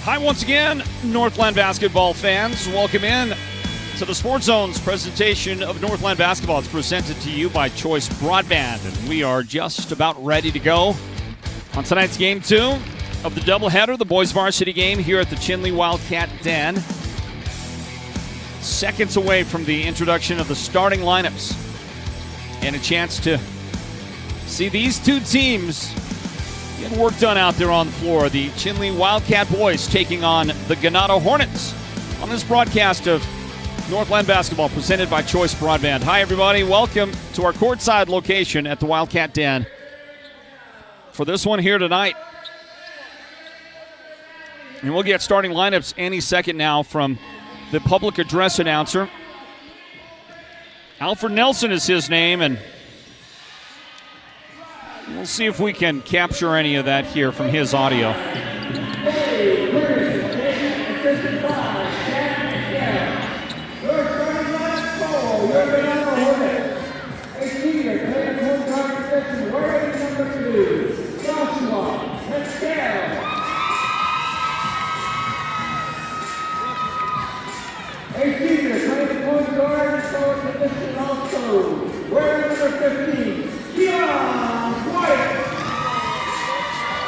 Hi once again, Northland basketball fans. Welcome in to the Sports Zone's presentation of Northland basketball. It's presented to you by Choice Broadband, and we are just about ready to go on tonight's Game 2 of the doubleheader, the boys varsity game here at the Chinle Wildcat Den. Seconds away from the introduction of the starting lineups and a chance to see these two teams get work done out there on the floor. The Chinle Wildcat boys taking on the Ganado Hornets on this broadcast of Northland basketball presented by Choice Broadband. Hi everybody, welcome to our courtside location at the Wildcat Den for this one here tonight. And we'll get starting lineups any second now from the public address announcer. Alfred Nelson is his name, and we'll see if we can capture any of that here from his audio.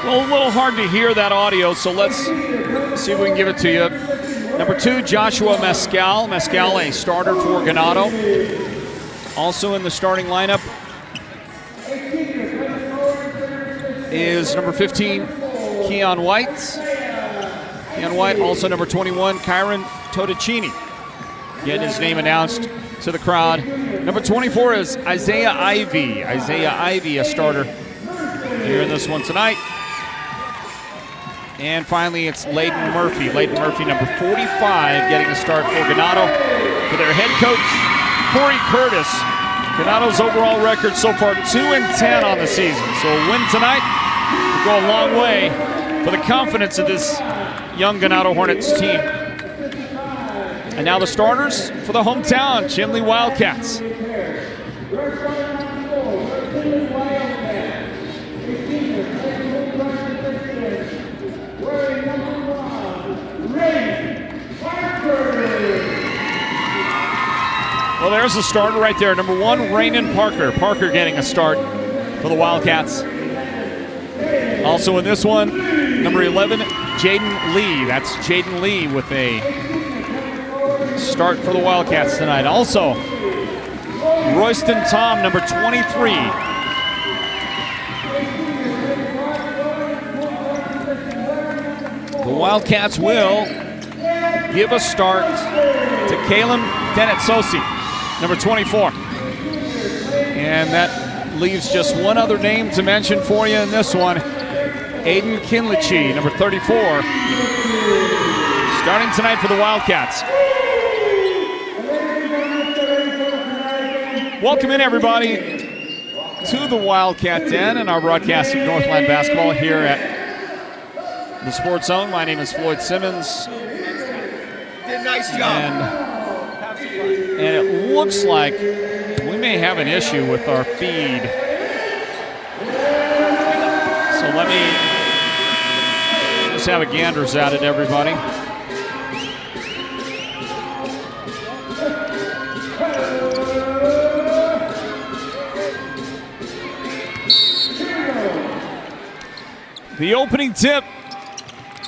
Well, a little hard to hear that audio, so let's see if we can give it to you. Number 2, Joshua Mescal. Mescal, a starter for Ganado. Also in the starting lineup is number 15, Keon White. Keon White, also number 21, Kyron Totticini. Getting his name announced to the crowd. Number 24 is Isaiah Ivey. Isaiah Ivey, a starter here in this one tonight. And finally, it's Layden Murphy. Layden Murphy, number 45, getting a start for Ganado. For their head coach, Corey Curtis. Ganado's overall record so far 2-10 on the season. So a win tonight will go a long way for the confidence of this young Ganado Hornets team. And now the starters for the hometown, Chinle Wildcats. Well, there's the starter right there. Number 1, Rainen Parker. Parker getting a start for the Wildcats. Also in this one, number 11, Jaden Lee. That's Jaden Lee with a start for the Wildcats tonight. Also, Royston Tom, number 23. The Wildcats will give a start to Caleb Denetsosi, number 24. And that leaves just one other name to mention for you in this one, Aiden Kinlichi, number 34, starting tonight for the Wildcats. Welcome in, everybody, to the Wildcat Den and our broadcast of Northland basketball here at the Sports Zone. My name is Floyd Simmons. Did a nice job. And it looks like we may have an issue with our feed. So let me just have a ganders at it, everybody. The opening tip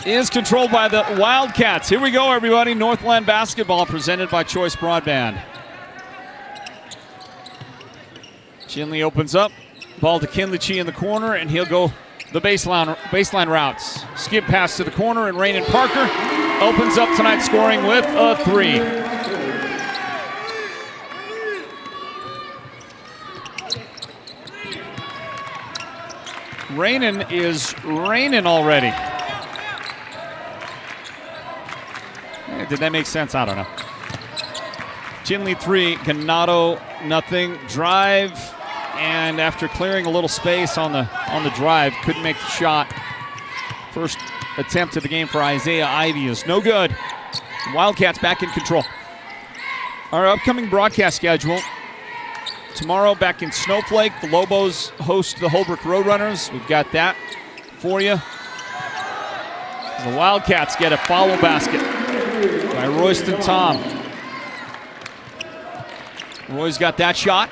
is controlled by the Wildcats. Here we go, everybody. Northland basketball presented by Choice Broadband. Chinle opens up. Ball to Kinlichi in the corner, and he'll go the baseline routes. Skip pass to the corner, and Rainen Parker opens up tonight scoring with a 3. Rainen is raining already. Did that make sense? I don't know. Chinle 3, Ganado nothing. Drive, and after clearing a little space on the drive, couldn't make the shot. First attempt of the game for Isaiah Ivey is no good. Wildcats back in control. Our upcoming broadcast schedule. Tomorrow back in Snowflake, the Lobos host the Holbrook Roadrunners. We've got that for you. The Wildcats get a follow basket by Royston Tom. Roy's got that shot.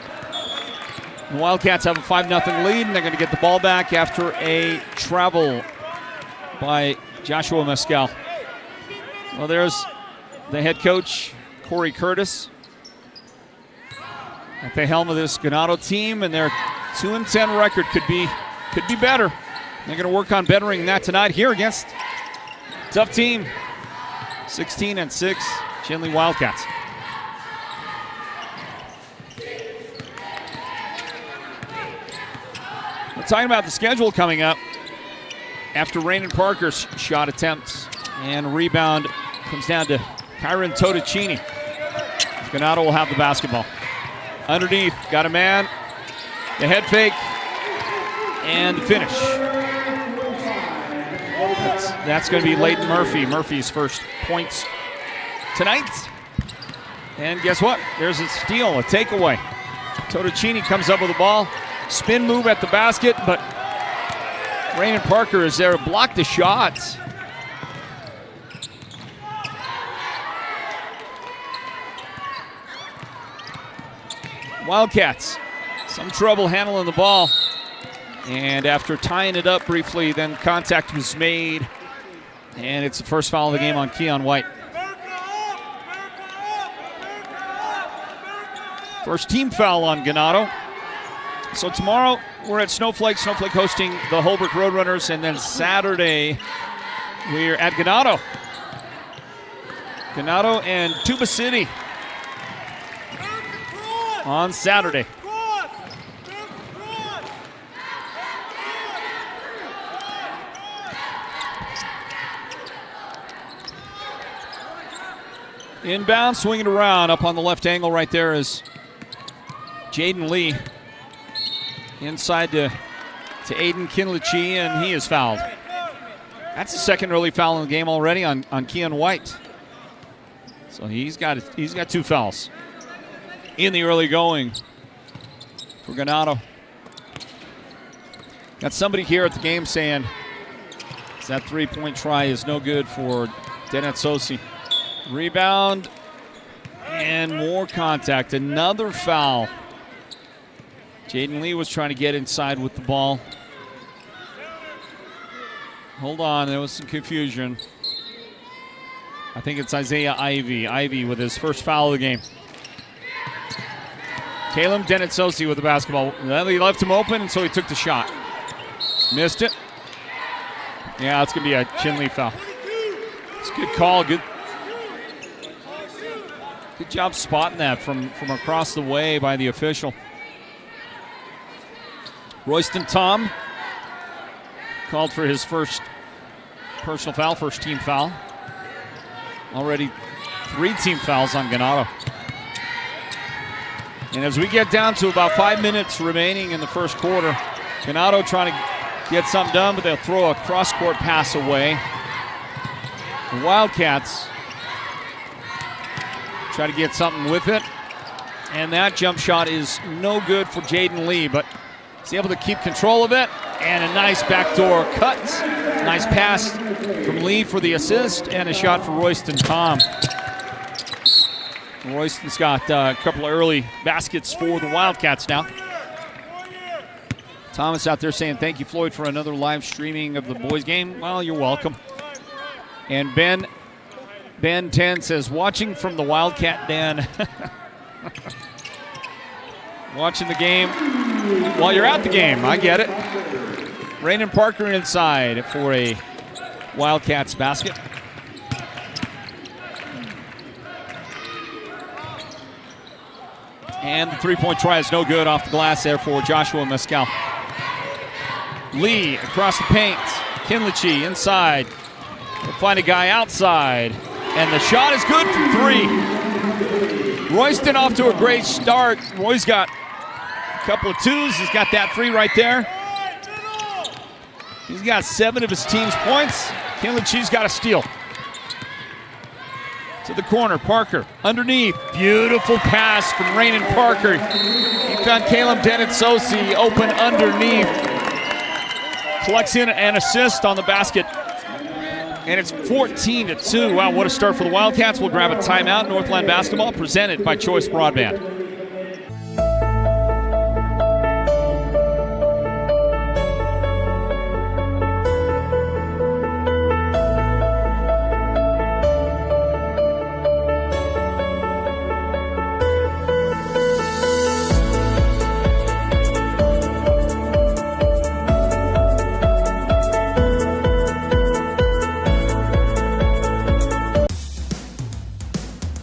The Wildcats have a 5-0 lead, and they're going to get the ball back after a travel by Joshua Mescal. Well, there's the head coach, Corey Curtis, at the helm of this Ganado team, and their 2-10 record could be better. They're going to work on bettering that tonight here against a tough team, 16-6 Chinle Wildcats. We're talking about the schedule coming up. After Rainen Parker's shot attempts and rebound comes down to Kyron Totocini. Ganado will have the basketball. Underneath, got a man, the head fake, and the finish. That's going to be Leighton Murphy. Murphy's first points tonight. And guess what? There's a steal, a takeaway. Totocini comes up with the ball. Spin move at the basket, but Rainen Parker is there to block the shots. Wildcats, some trouble handling the ball. And after tying it up briefly, then contact was made. And it's the first foul of the game on Keon White. First team foul on Ganado. So tomorrow we're at Snowflake hosting the Holbrook Roadrunners, and then Saturday we're at Ganado. Ganado and Tuba City on Saturday. Inbound, swinging around up on the left angle right there is Jaden Lee. Inside to Aiden Kinlichi, and he is fouled. That's the second early foul in the game already on Keon White. So he's got 2 fouls in the early going for Ganado. Got somebody here at the game saying that 3-point try is no good for Denet Sosi. Rebound and more contact. Another foul. Jaden Lee was trying to get inside with the ball. Hold on, there was some confusion. I think it's Isaiah Ivey. Ivey with his first foul of the game. Caleb Denetsosi with the basketball. Well, he left him open, and so he took the shot. Missed it. Yeah, it's going to be a Chinle foul. It's a good call. Good job spotting that from across the way by the official. Royston Tom called for his first personal foul, first team foul. Already 3 team fouls on Ganado. And as we get down to about 5 minutes remaining in the first quarter, Ganado trying to get something done, but they'll throw a cross-court pass away. The Wildcats try to get something with it. And that jump shot is no good for Jaden Lee, but he's able to keep control of it. And a nice backdoor cut. Nice pass from Lee for the assist, and a shot for Royston Tom. Royston's got a couple of early baskets for the Wildcats now. Thomas out there saying, thank you, Floyd, for another live streaming of the boys' game. Well, you're welcome. And Ben 10 says, watching from the Wildcat Den. Watching the game while you're at the game. I get it. Rainen Parker inside for a Wildcats basket. And the 3-point try is no good off the glass there for Joshua Mescal. Lee across the paint. Kinlichi inside. We'll find a guy outside. And the shot is good from 3. Royston off to a great start. Roy's got a couple of 2s. He's got that 3 right there. He's got 7 of his team's points. Kinlichi's got a steal. To the corner, Parker underneath. Beautiful pass from Rainen Parker. He found Caleb Denetsosi open underneath. Collects in an assist on the basket And it's 14-2. Wow, what a start for the Wildcats. We'll grab a timeout. Northland basketball presented by Choice Broadband.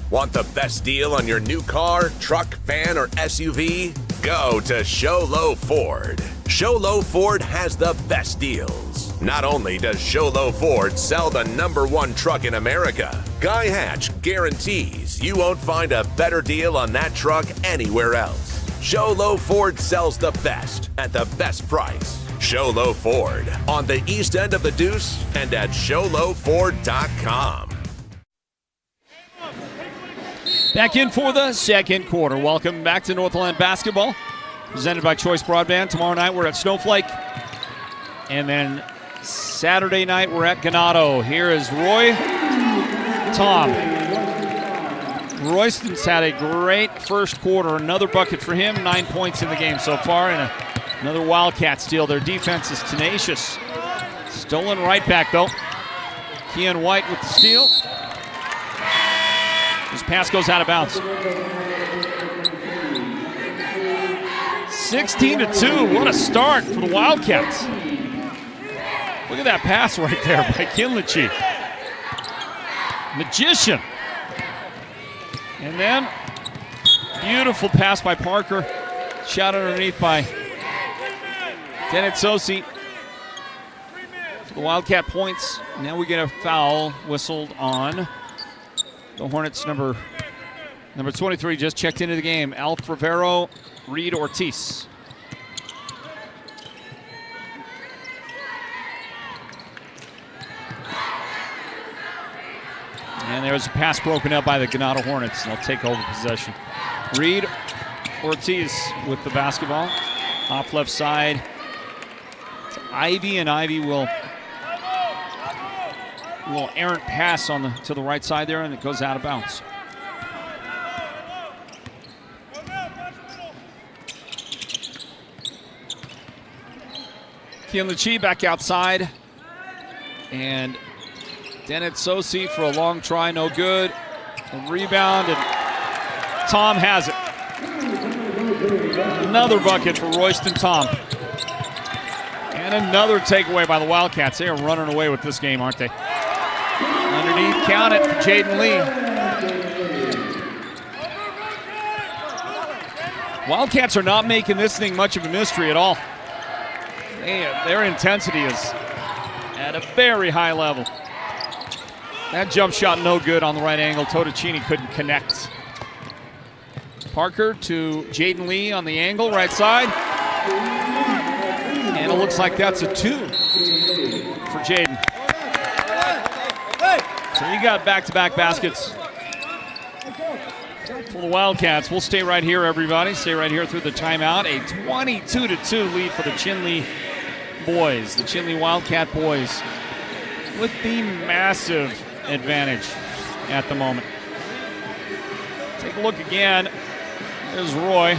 Want the best deal on your new car, truck, van, or SUV? Go to Show Low Ford. Show Low Ford has the best deals. Not only does Show Low Ford sell the #1 truck in America, Guy Hatch guarantees you won't find a better deal on that truck anywhere else. Show Low Ford sells the best at the best price. Show Low Ford on the east end of the Deuce and at showlowford.com. Back in for the second quarter. Welcome back to Northland basketball, presented by Choice Broadband. Tomorrow night we're at Snowflake, and then Saturday night we're at Ganado. Here is Roy Tom. Royston's had a great first quarter. Another bucket for him. 9 points in the game so far, and another Wildcat steal. Their defense is tenacious. Stolen right back though. Kean White with the steal. His pass goes out of bounds. 16-2. What a start for the Wildcats. Look at that pass right there by Chinle. Magician. And then, beautiful pass by Parker. Shot underneath by Dennett Sosi. For the Wildcat points. Now we get a foul whistled on the Hornets. Number 23 just checked into the game. Alf Rivero, Reed Ortiz. And there's a pass broken up by the Ganado Hornets. They'll take over possession. Reed Ortiz with the basketball. Off left side to Ivy, and Ivy will a little errant pass to the right side there, and it goes out of bounds. Chinle back outside. And Dennett Sosi for a long try, no good. A rebound, and Tom has it. Another bucket for Royston Tom. And another takeaway by the Wildcats. They are running away with this game, aren't they? Underneath, count it for Jaden Lee. Wildcats are not making this thing much of a mystery at all. Their intensity is at a very high level. That jump shot no good on the right angle. Totocini couldn't connect. Parker to Jaden Lee on the angle, right side. And it looks like that's a 2 for Jaden. So you got back-to-back baskets for the Wildcats. We'll stay right here, everybody. Stay right here through the timeout. A 22-2 lead for the Chinle boys, the Chinle Wildcat boys, with the massive advantage at the moment. Take a look again. There's Roy.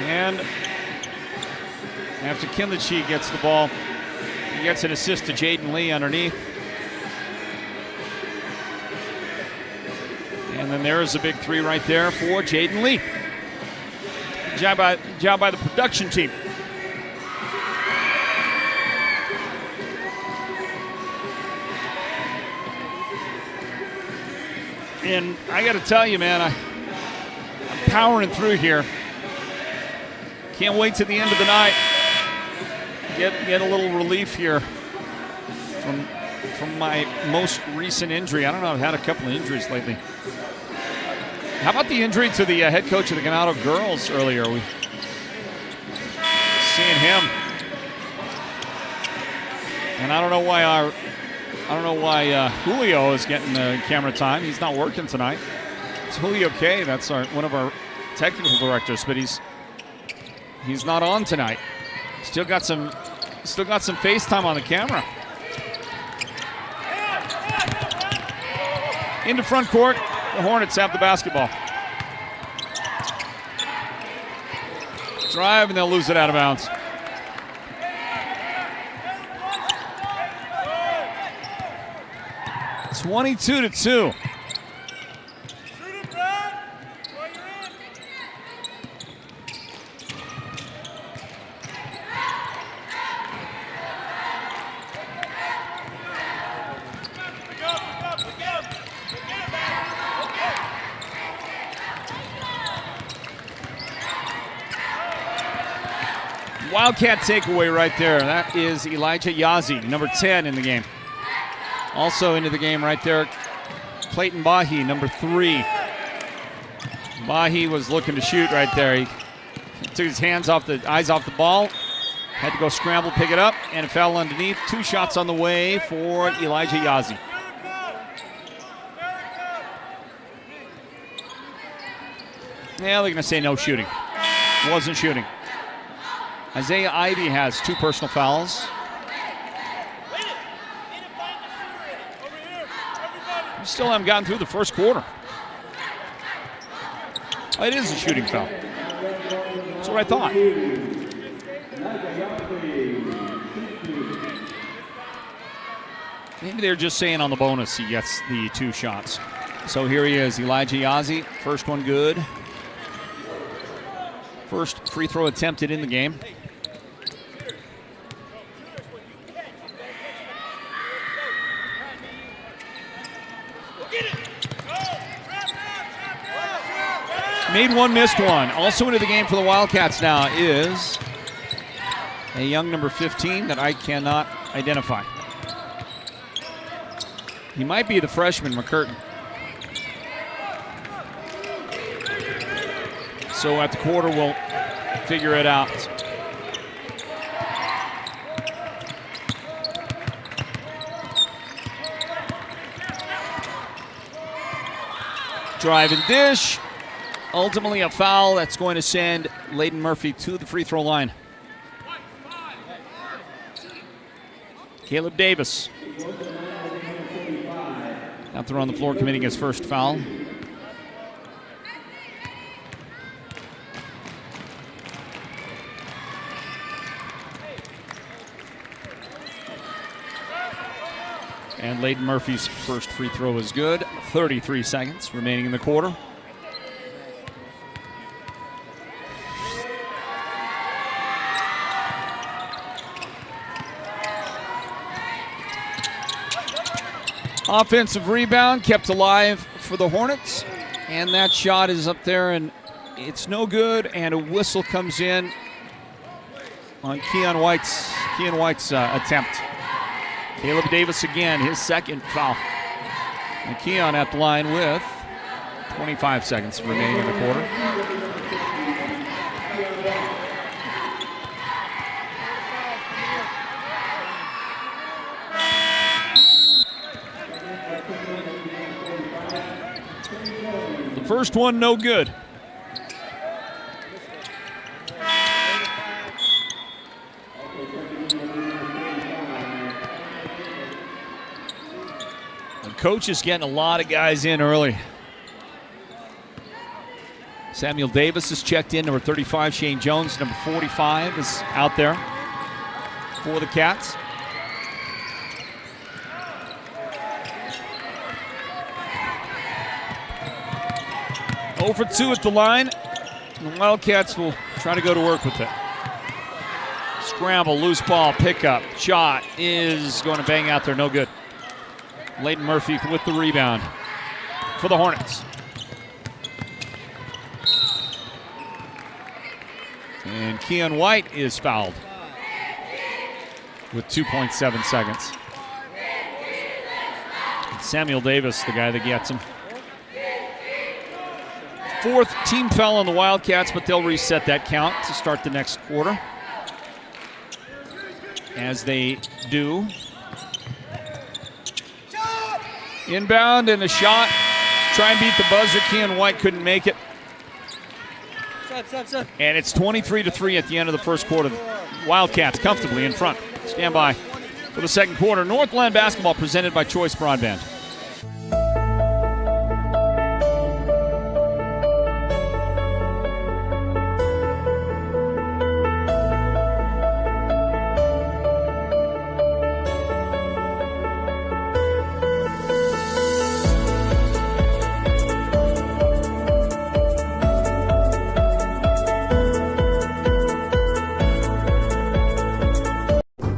And after Chinle gets the ball, he gets an assist to Jaden Lee underneath. And then there is a big 3 right there for Jaden Lee. Job by the production team. And I got to tell you, man, I'm powering through here. Can't wait to the end of the night. Get a little relief here from my most recent injury. I don't know, I've had a couple of injuries lately. How about the injury to the head coach of the Ganado girls earlier? We seeing him, and I don't know why Julio is getting the camera time. He's not working tonight. It's Julio K. That's one of our technical directors, but he's not on tonight. Still got some Still got some FaceTime on the camera. Into front court. The Hornets have the basketball. Drive, and they'll lose it out of bounds. It's 22-2. Wildcat takeaway right there. That is Elijah Yazzie, number 10 in the game. Also into the game right there, Clayton Bahi, number 3. Bahi was looking to shoot right there. He took his eyes off the ball, had to go scramble, pick it up, and it fell underneath. 2 shots on the way for Elijah Yazzie. Yeah, they're going to say no shooting. Wasn't shooting. Isaiah Ivey has 2 personal fouls. We still haven't gotten through the first quarter. Oh, it is a shooting foul. That's what I thought. Maybe they're just saying on the bonus he gets the 2 shots. So here he is, Elijah Yazzie. First one good. First free throw attempted in the game. Made one, missed one. Also into the game for the Wildcats now is a young number 15 that I cannot identify. He might be the freshman, McCurtain. So at the quarter, we'll figure it out. Drive and dish. Ultimately a foul that's going to send Layden Murphy to the free throw line. Caleb Davis out there on the floor committing his first foul. And Layden Murphy's first free throw is good. 33 seconds remaining in the quarter. Offensive rebound kept alive for the Hornets. And that shot is up there, and it's no good. And a whistle comes in on Keon White's attempt. Caleb Davis again, his second foul. And Keon at the line with 25 seconds remaining in the quarter. The first one, no good. Coach is getting a lot of guys in early. Samuel Davis is checked in, number 35. Shane Jones, number 45, is out there for the Cats. Over 2 at the line. The Wildcats will try to go to work with it. Scramble, loose ball, pickup, shot is going to bang out there, no good. Layden Murphy with the rebound for the Hornets. And Keon White is fouled with 2.7 seconds. Samuel Davis, the guy that gets him. 4th team foul on the Wildcats, but they'll reset that count to start the next quarter. As they do. Inbound and a shot. Try and beat the buzzer. Keon White couldn't make it. And it's 23-3 at the end of the first quarter. Wildcats comfortably in front. Stand by for the second quarter. Northland basketball presented by Choice Broadband.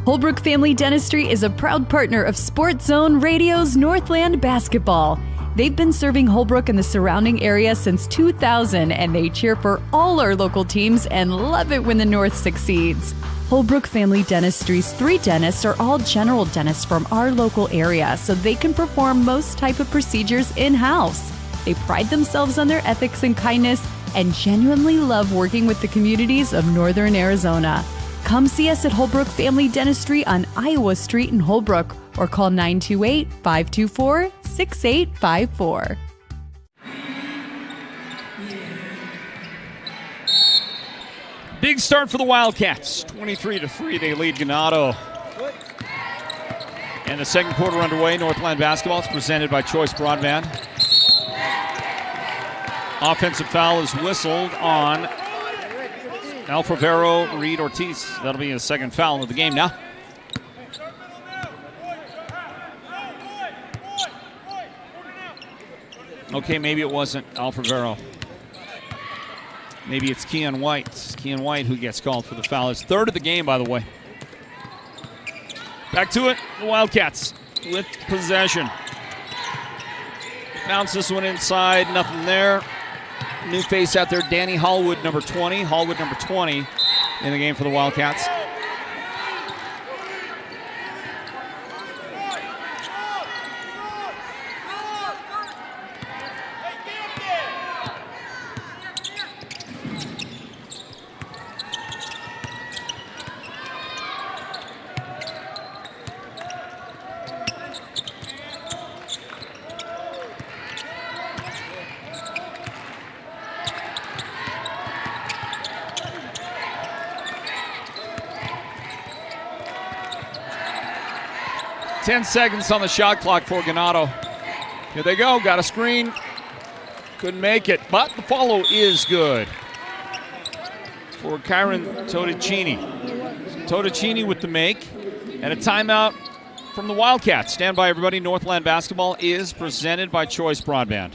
Holbrook Family Dentistry is a proud partner of Sports Zone Radio's Northland Basketball. They've been serving Holbrook and the surrounding area since 2000, and they cheer for all our local teams and love it when the North succeeds. Holbrook Family Dentistry's 3 dentists are all general dentists from our local area, so they can perform most type of procedures in-house. They pride themselves on their ethics and kindness and genuinely love working with the communities of Northern Arizona. Come see us at Holbrook Family Dentistry on Iowa Street in Holbrook or call 928-524-6854. Big start for the Wildcats. 23-3, they lead Ganado. And the second quarter underway. Northland basketball is presented by Choice Broadband. Offensive foul is whistled on Alfavero Reed Ortiz. That'll be his second foul of the game now. Okay, maybe it wasn't Alfavero. Maybe it's Keon White. It's Keon White who gets called for the foul. His third of the game, by the way. Back to it, the Wildcats with possession. Bounce this one inside, nothing there. New face out there, Danny Hallwood, number 20. Hallwood, number 20 in the game for the Wildcats. Ten seconds on the shot clock for Ganado. Here they go, got a screen. Couldn't make it, but the follow is good for Kyron Totticini. Totticini with the make, and a timeout from the Wildcats. Stand by, everybody. Northland basketball is presented by Choice Broadband.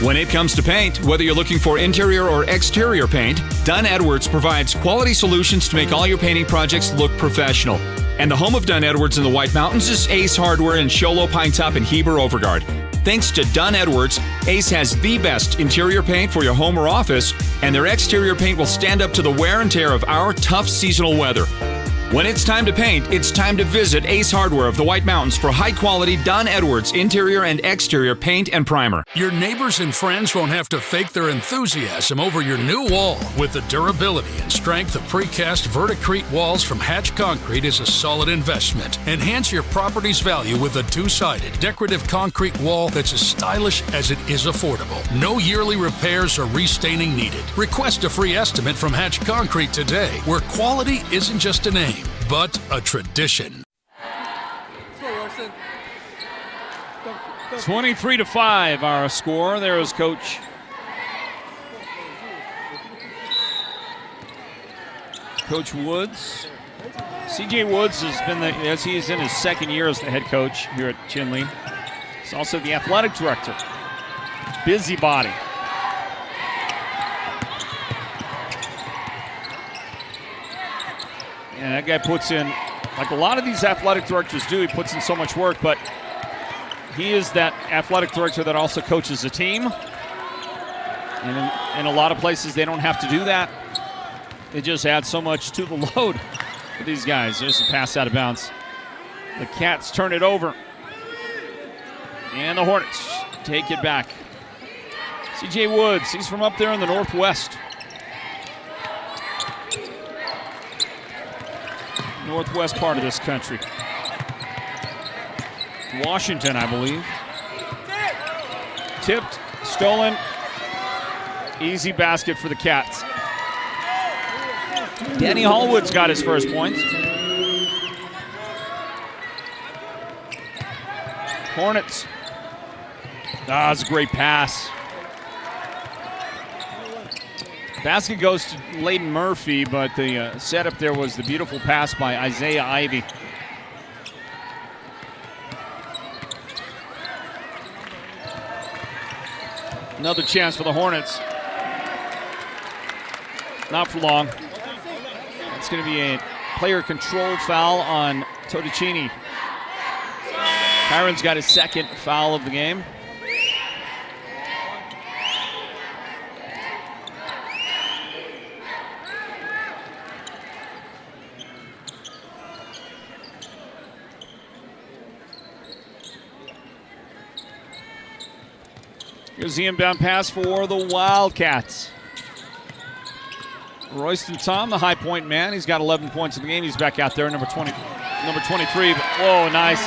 When it comes to paint, whether you're looking for interior or exterior paint, Dunn Edwards provides quality solutions to make all your painting projects look professional. And the home of Dunn Edwards in the White Mountains is Ace Hardware in Show Low, Pine Top, and Heber Overgard. Thanks to Dunn Edwards, Ace has the best interior paint for your home or office, and their exterior paint will stand up to the wear and tear of our tough seasonal weather. When it's time to paint, it's time to visit Ace Hardware of the White Mountains for high-quality Dunn Edwards interior and exterior paint and primer. Your neighbors and friends won't have to fake their enthusiasm over your new wall. With the durability and strength of precast Verticrete walls from Hatch Concrete is a solid investment. Enhance your property's value with a two-sided decorative concrete wall that's as stylish as it is affordable. No yearly repairs or restaining needed. Request a free estimate from Hatch Concrete today, where quality isn't just a name, but a tradition. 23-5 our score. There is Coach Woods. CJ Woods has been as he's in his second year as the head coach here at Chinle. He's also the athletic director. Busybody. And that guy puts in, like a lot of these athletic directors do, he puts in so much work, but he is that athletic director that also coaches a team. And in a lot of places, they don't have to do that. They just add so much to the load for these guys. There's a pass out of bounds. The Cats turn it over. And the Hornets take it back. CJ Woods, he's from up there in the Northwest. Northwest part of this country. Washington, I believe. Tipped, stolen. Easy basket for the Cats. Danny Hallwood's got his first points. Hornets. That's a great pass. Basket goes to Layden Murphy, but the setup there was the beautiful pass by Isaiah Ivey. Another chance for the Hornets. Not for long. It's going to be a player control foul on Totticini. Kyron's got his second foul of the game. Here's the inbound pass for the Wildcats. Royston Tom, the high point man. He's got 11 points in the game. He's back out there, number 23. But whoa, nice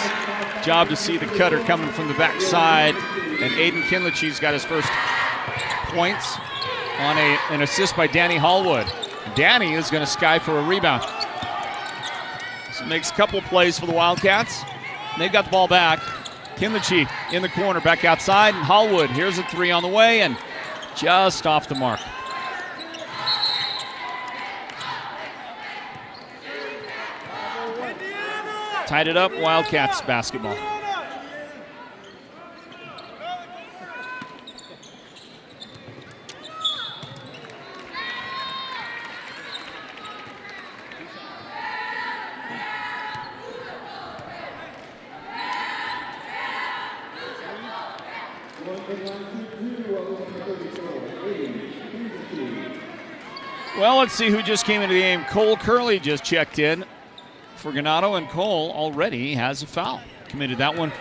job to see the cutter coming from the backside. And Aiden Kinlich's got his first points on an assist by Danny Hallwood. Danny is going to sky for a rebound. So makes a couple plays for the Wildcats. They've got the ball back. Kinlichi in the corner, back outside, and Hallwood. Here's a three on the way, and just off the mark. Tied it up, Wildcats basketball. Well, let's see who just came into the game. Cole Curley just checked in for Ganado, and Cole already has a foul. Committed that one.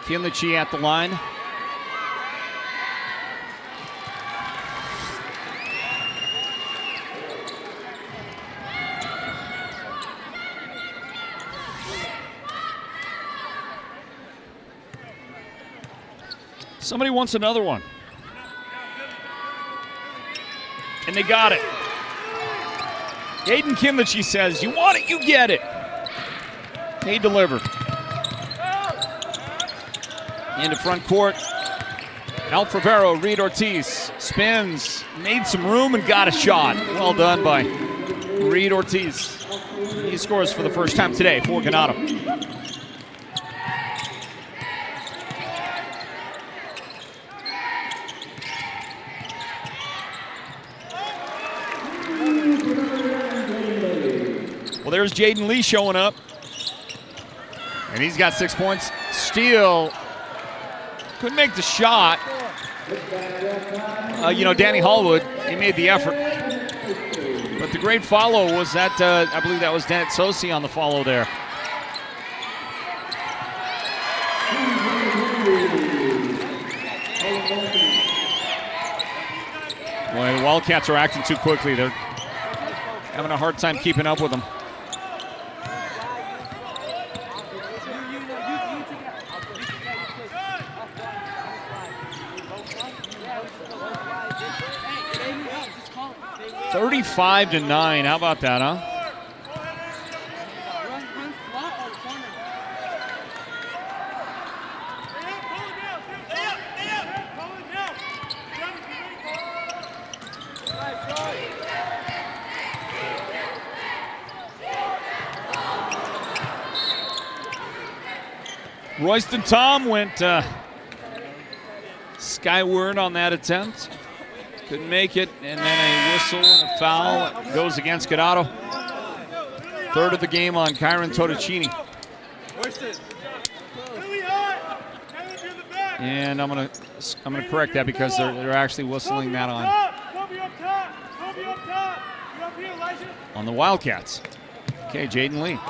Kinlichi at the line. Somebody wants another one. And they got it. Aiden Kinlichi says, you want it, you get it. They deliver. Into front court. Al Favero, Reed Ortiz spins, made some room and got a shot. Well done by Reed Ortiz. He scores for the first time today for Ganado. Well, there's Jaden Lee showing up. And he's got 6 points. Steele couldn't make the shot. Danny Hallwood, he made the effort. But the great follow was that, I believe that was Dennett Sosi on the follow there. Boy, the Wildcats are acting too quickly. They're having a hard time keeping up with them. $35-9. How about that, huh? Royston Tom went skyward on that attempt. Couldn't make it, and then a whistle and a foul goes against Ganado. Third of the game on Kyron Totticini. And I'm gonna correct that because they're actually whistling that on the Wildcats. Okay, Jaden Lee.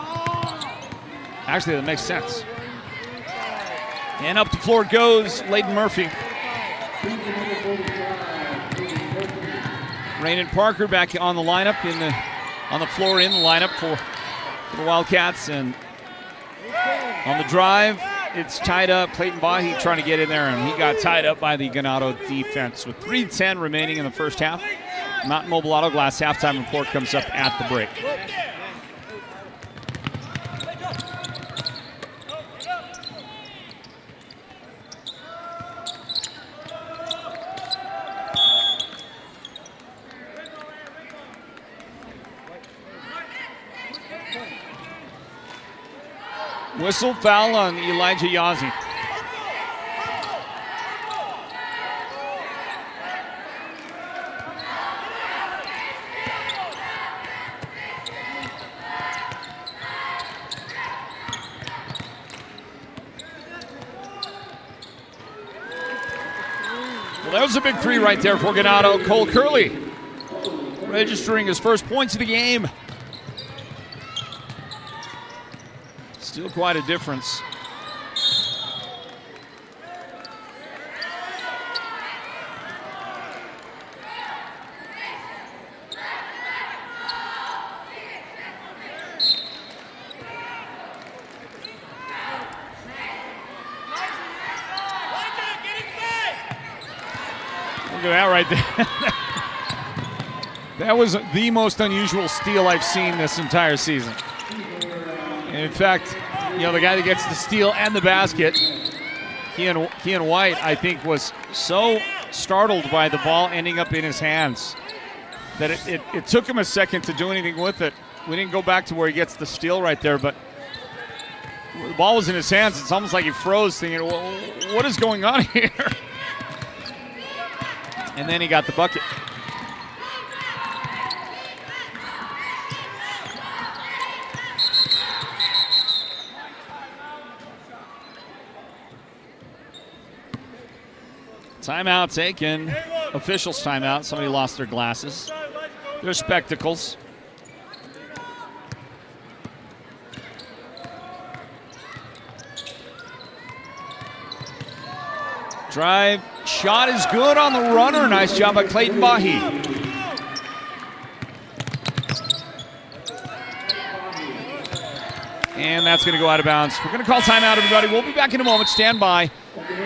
Actually, that makes sense. And up the floor goes Layden Murphy. Rainen Parker back on the lineup, on the floor in the lineup for the Wildcats. And on the drive, it's tied up. Clayton Bahi trying to get in there, and he got tied up by the Ganado defense. With 3:10 remaining in the first half, Mountain Mobile Auto Glass halftime report comes up at the break. Whistle, foul on Elijah Yazzie. Well, that was a big three right there for Ganado. Cole Curley registering his first points of the game. Still quite a difference. Look at that right there. That was the most unusual steal I've seen this entire season. And in fact, you know, the guy that gets the steal and the basket, Kean White, I think, was so startled by the ball ending up in his hands that it took him a second to do anything with it. We didn't go back to where he gets the steal right there, but the ball was in his hands. It's almost like he froze, thinking, well, what is going on here? And then he got the bucket. Timeout taken. Officials timeout. Somebody lost their glasses. Their spectacles. Drive. Shot is good on the runner. Nice job by Clayton Bahi. And that's going to go out of bounds. We're going to call timeout, everybody. We'll be back in a moment. Stand by.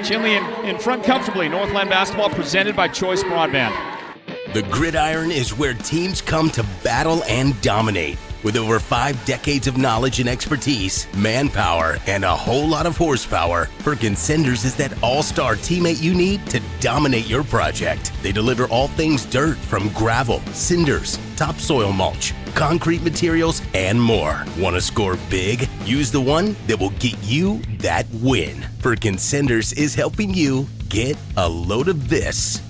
Chinle in front comfortably. Northland basketball presented by Choice Broadband. The gridiron is where teams come to battle and dominate. With over 5 decades of knowledge and expertise, manpower, and a whole lot of horsepower, Perkins Cinders is that all-star teammate you need to dominate your project. They deliver all things dirt, from gravel, cinders, topsoil mulch, concrete materials, and more. Want to score big? Use the one that will get you that win. Perkins Cinders is helping you get a load of this.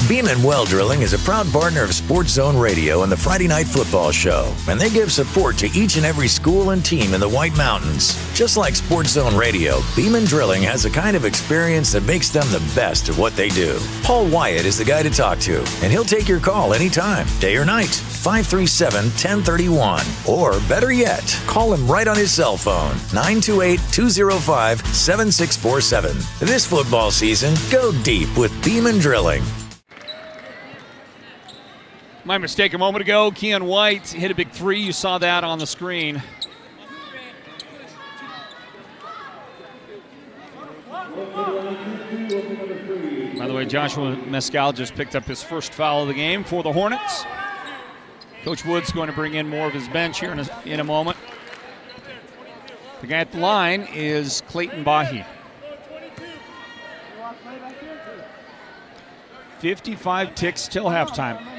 Beeman Well Drilling is a proud partner of Sports Zone Radio and the Friday Night Football Show, and they give support to each and every school and team in the White Mountains. Just like Sports Zone Radio, Beeman Drilling has the kind of experience that makes them the best at what they do. Paul Wyatt is the guy to talk to, and he'll take your call anytime, day or night, 537-1031. Or better yet, call him right on his cell phone, 928-205-7647. This football season, go deep with Beeman Drilling. My mistake a moment ago. Kean White hit a big three. You saw that on the screen. By the way, Joshua Mescal just picked up his first foul of the game for the Hornets. Coach Wood's going to bring in more of his bench here in a moment. The guy at the line is Clayton Bahi. 55 ticks till halftime.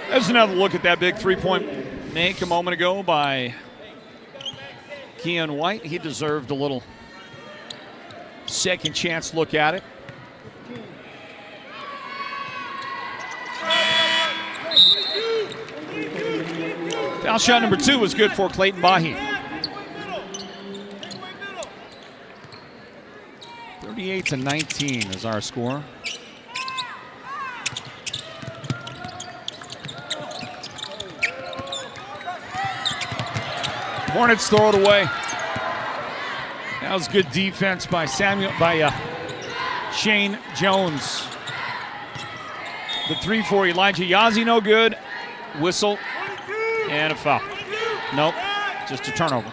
There's another look at that big three-point make a moment ago by Kean White. He deserved a little second chance look at it. Foul shot number 2 was good for Clayton Bahi. 38-19 is our score. Hornets throw it away. That was good defense by Shane Jones. The 3 for Elijah Yazzie, no good. Whistle and a foul. Nope, just a turnover.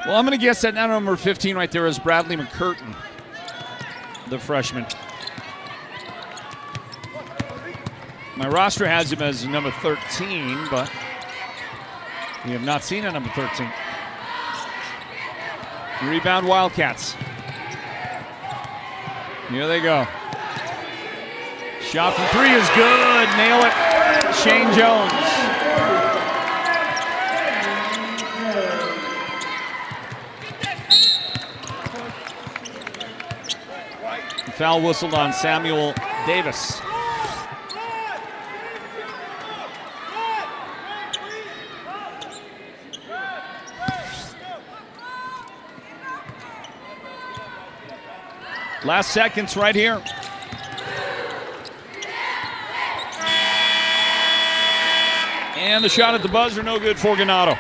Well, I'm going to guess that now number 15 right there is Bradley McCurtain, the freshman. My roster has him as number 13, but we have not seen a number 13. Rebound Wildcats. Here they go. Shot from three is good. Nail it. Shane Jones. Foul whistled on Samuel Davis. Last seconds right here. And the shot at the buzzer, no good for Ganado.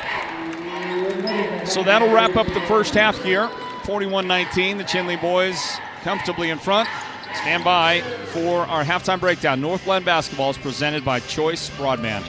So that'll wrap up the first half here. 41-19, the Chinle boys comfortably in front. Stand by for our halftime breakdown. Northland basketball is presented by Choice Broadband.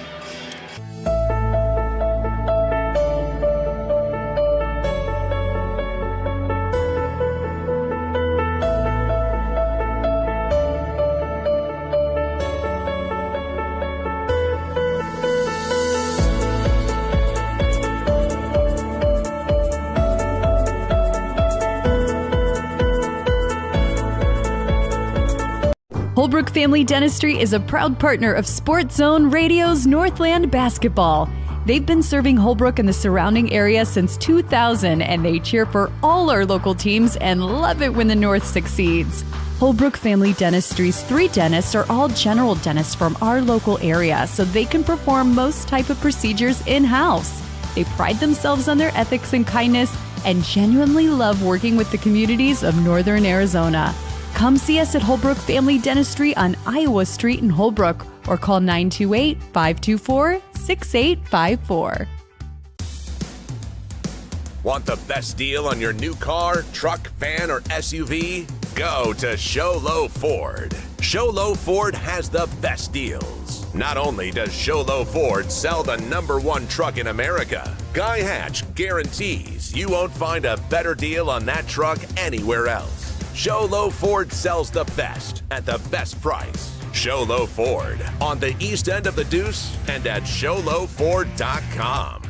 Holbrook Family Dentistry is a proud partner of Sports Zone Radio's Northland basketball. They've been serving Holbrook and the surrounding area since 2000, and they cheer for all our local teams and love it when the North succeeds. Holbrook Family Dentistry's 3 dentists are all general dentists from our local area, so they can perform most type of procedures in-house. They pride themselves on their ethics and kindness and genuinely love working with the communities of Northern Arizona. Come see us at Holbrook Family Dentistry on Iowa Street in Holbrook or call 928-524-6854. Want the best deal on your new car, truck, van, or SUV? Go to Show Low Ford. Show Low Ford has the best deals. Not only does Show Low Ford sell the #1 truck in America, Guy Hatch guarantees you won't find a better deal on that truck anywhere else. Show Low Ford sells the best at the best price. Show Low Ford on the east end of the Deuce and at showlowford.com.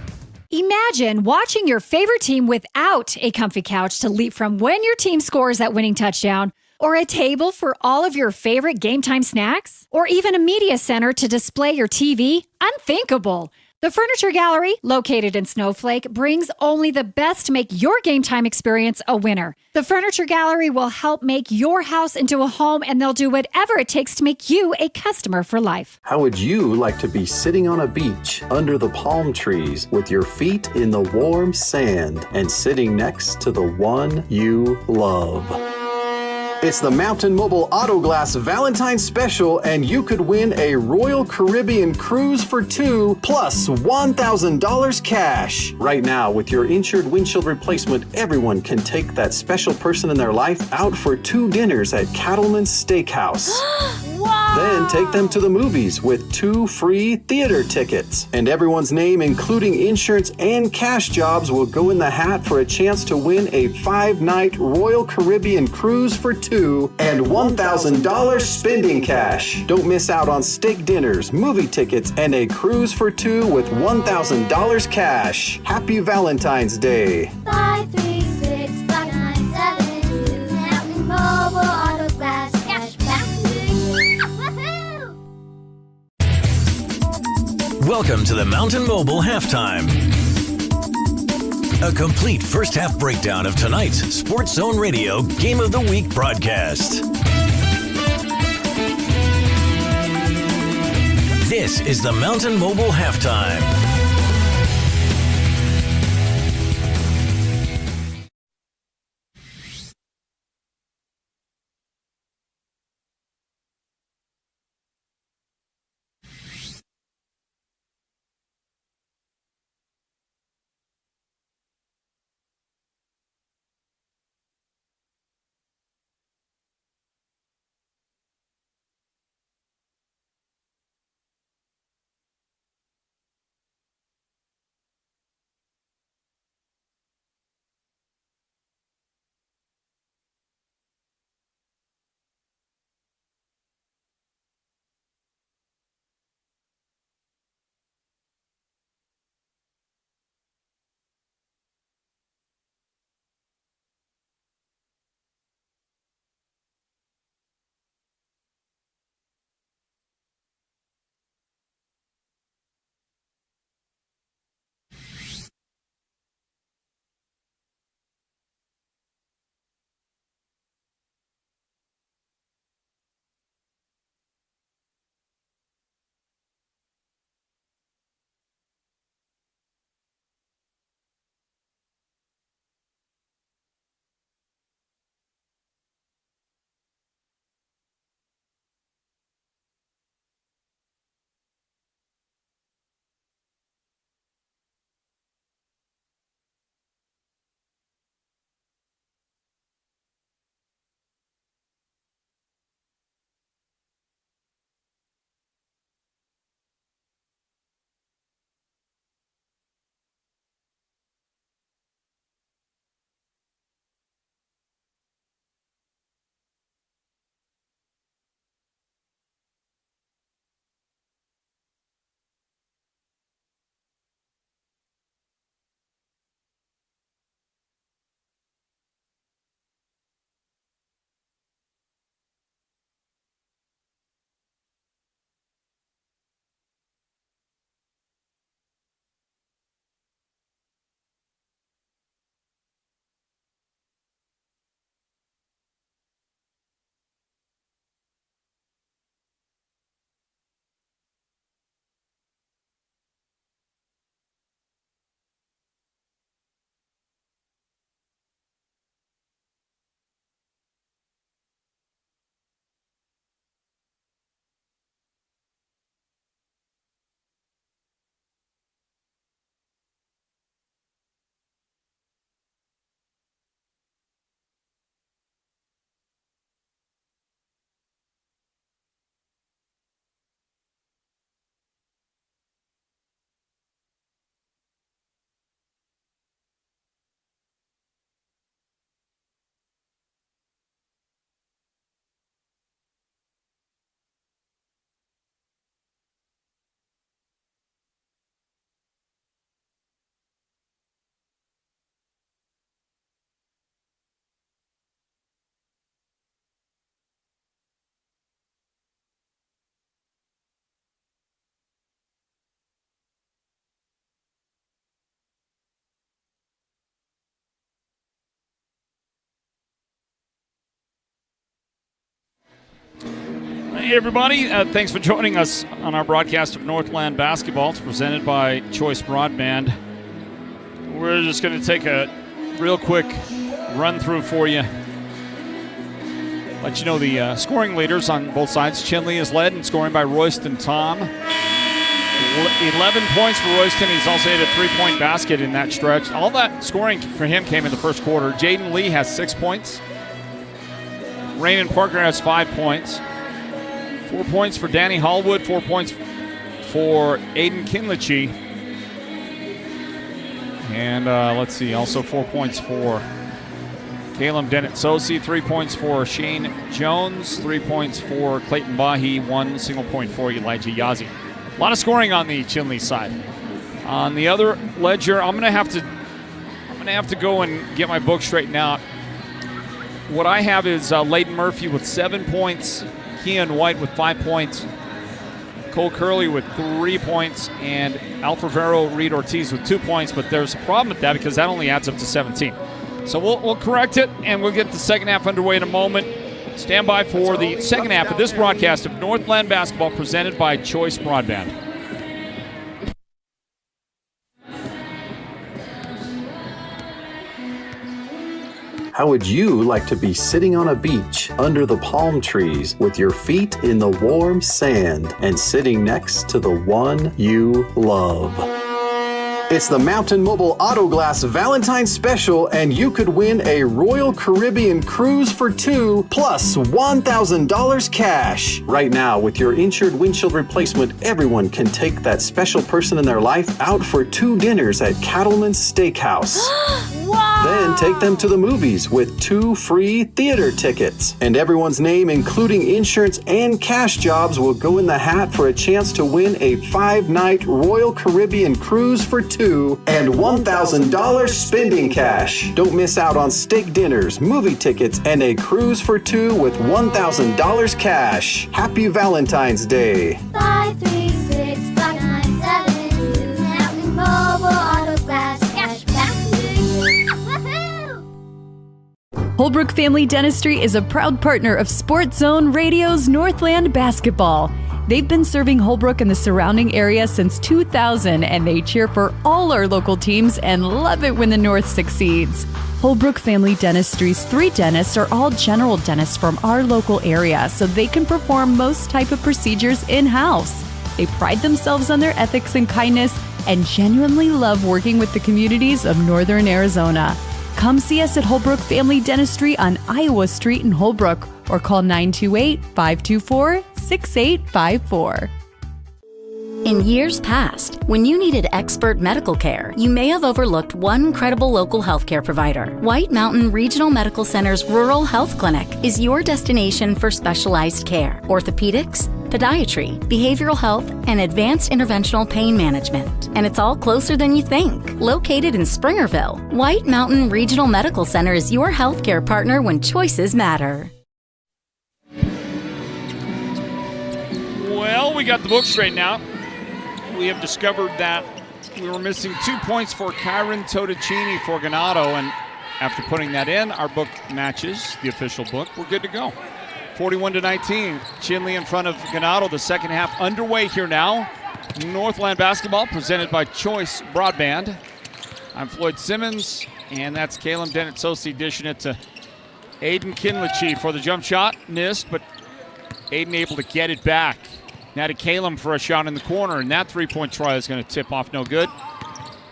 Imagine watching your favorite team without a comfy couch to leap from when your team scores that winning touchdown, or a table for all of your favorite game time snacks, or even a media center to display your TV. Unthinkable. The Furniture Gallery, located in Snowflake, brings only the best to make your game time experience a winner. The Furniture Gallery will help make your house into a home, and they'll do whatever it takes to make you a customer for life. How would you like to be sitting on a beach under the palm trees with your feet in the warm sand and sitting next to the one you love? It's the Mountain Mobile Auto Glass Valentine's Special, and you could win a Royal Caribbean cruise for 2 plus $1,000 cash. Right now, with your insured windshield replacement, everyone can take that special person in their life out for 2 dinners at Cattleman's Steakhouse. Wow! Then take them to the movies with 2 free theater tickets. And everyone's name, including insurance and cash jobs, will go in the hat for a chance to win a 5-night Royal Caribbean cruise for 2 and $1,000 spending cash. Don't miss out on steak dinners, movie tickets, and a cruise for 2 with $1,000 cash. Happy Valentine's Day. 536-5972. Mountain Mobile Auto Glass Cash Back. Woohoo! Welcome to the Mountain Mobile Halftime. A complete first half breakdown of tonight's Sports Zone Radio Game of the Week broadcast. This is the Mountain Mobile Halftime. Hey, everybody. Thanks for joining us on our broadcast of Northland basketball. It's presented by Choice Broadband. We're just going to take a real quick run-through for you. Let you know the scoring leaders on both sides. Chinle is led in scoring by Royston Tom. 11 points for Royston. He's also hit a three-point basket in that stretch. All that scoring for him came in the first quarter. Jaden Lee has 6 points. Raymond Parker has 5 points. 4 points for Danny Hallwood. 4 points for Aiden Kinlichey. And let's see, also 4 points for Caleb Dennett-Sosi, 3 points for Shane Jones, 3 points for Clayton Bahi, 1 single point for Elijah Yazzie. A lot of scoring on the Chinle side. On the other ledger, I'm gonna have to go and get my book straightened out. What I have is Layden Murphy with 7 points, Keon White with 5 points, Cole Curley with 3 points, and Alfavero Reed Ortiz with 2 points, but there's a problem with that because that only adds up to 17. So we'll correct it, and we'll get the second half underway in a moment. Stand by for the second half of this broadcast of Northland basketball presented by Choice Broadband. How would you like to be sitting on a beach under the palm trees with your feet in the warm sand and sitting next to the one you love? It's the Mountain Mobile Auto Glass Valentine's Special, and you could win a Royal Caribbean cruise for 2 plus $1,000 cash. Right now, with your insured windshield replacement, everyone can take that special person in their life out for 2 dinners at Cattleman's Steakhouse. Wow! Then take them to the movies with 2 free theater tickets. And everyone's name, including insurance and cash jobs, will go in the hat for a chance to win a 5-night Royal Caribbean cruise for 2 and $1,000 spending cash. Don't miss out on steak dinners, movie tickets, and a cruise for 2 with $1,000 cash. Happy Valentine's Day. 536-597. Mountain Mobile Auto Glass cash back to you. Woohoo! Holbrook Family Dentistry is a proud partner of Sports Zone Radio's Northland basketball. They've been serving Holbrook and the surrounding area since 2000, and they cheer for all our local teams and love it when the North succeeds. Holbrook Family Dentistry's 3 dentists are all general dentists from our local area, so they can perform most type of procedures in-house. They pride themselves on their ethics and kindness and genuinely love working with the communities of Northern Arizona. Come see us at Holbrook Family Dentistry on Iowa Street in Holbrook, or call 928-524-6854. In years past, when you needed expert medical care, you may have overlooked one credible local healthcare provider. White Mountain Regional Medical Center's Rural Health Clinic is your destination for specialized care, orthopedics, podiatry, behavioral health, and advanced interventional pain management. And it's all closer than you think. Located in Springerville, White Mountain Regional Medical Center is your healthcare partner when choices matter. Well, we got the book straightened out. We have discovered that we were missing 2 points for Kyron Totticini for Ganado, and after putting that in, our book matches the official book. We're good to go. 41-19, Chinle in front of Ganado. The second half underway here now. Northland basketball presented by Choice Broadband. I'm Floyd Simmons, and that's Caleb Dennett-Sosi dishing it to Aiden Kinlichey for the jump shot. Missed, but Aiden able to get it back. Now to Caleb for a shot in the corner, and that three-point try is going to tip off no good.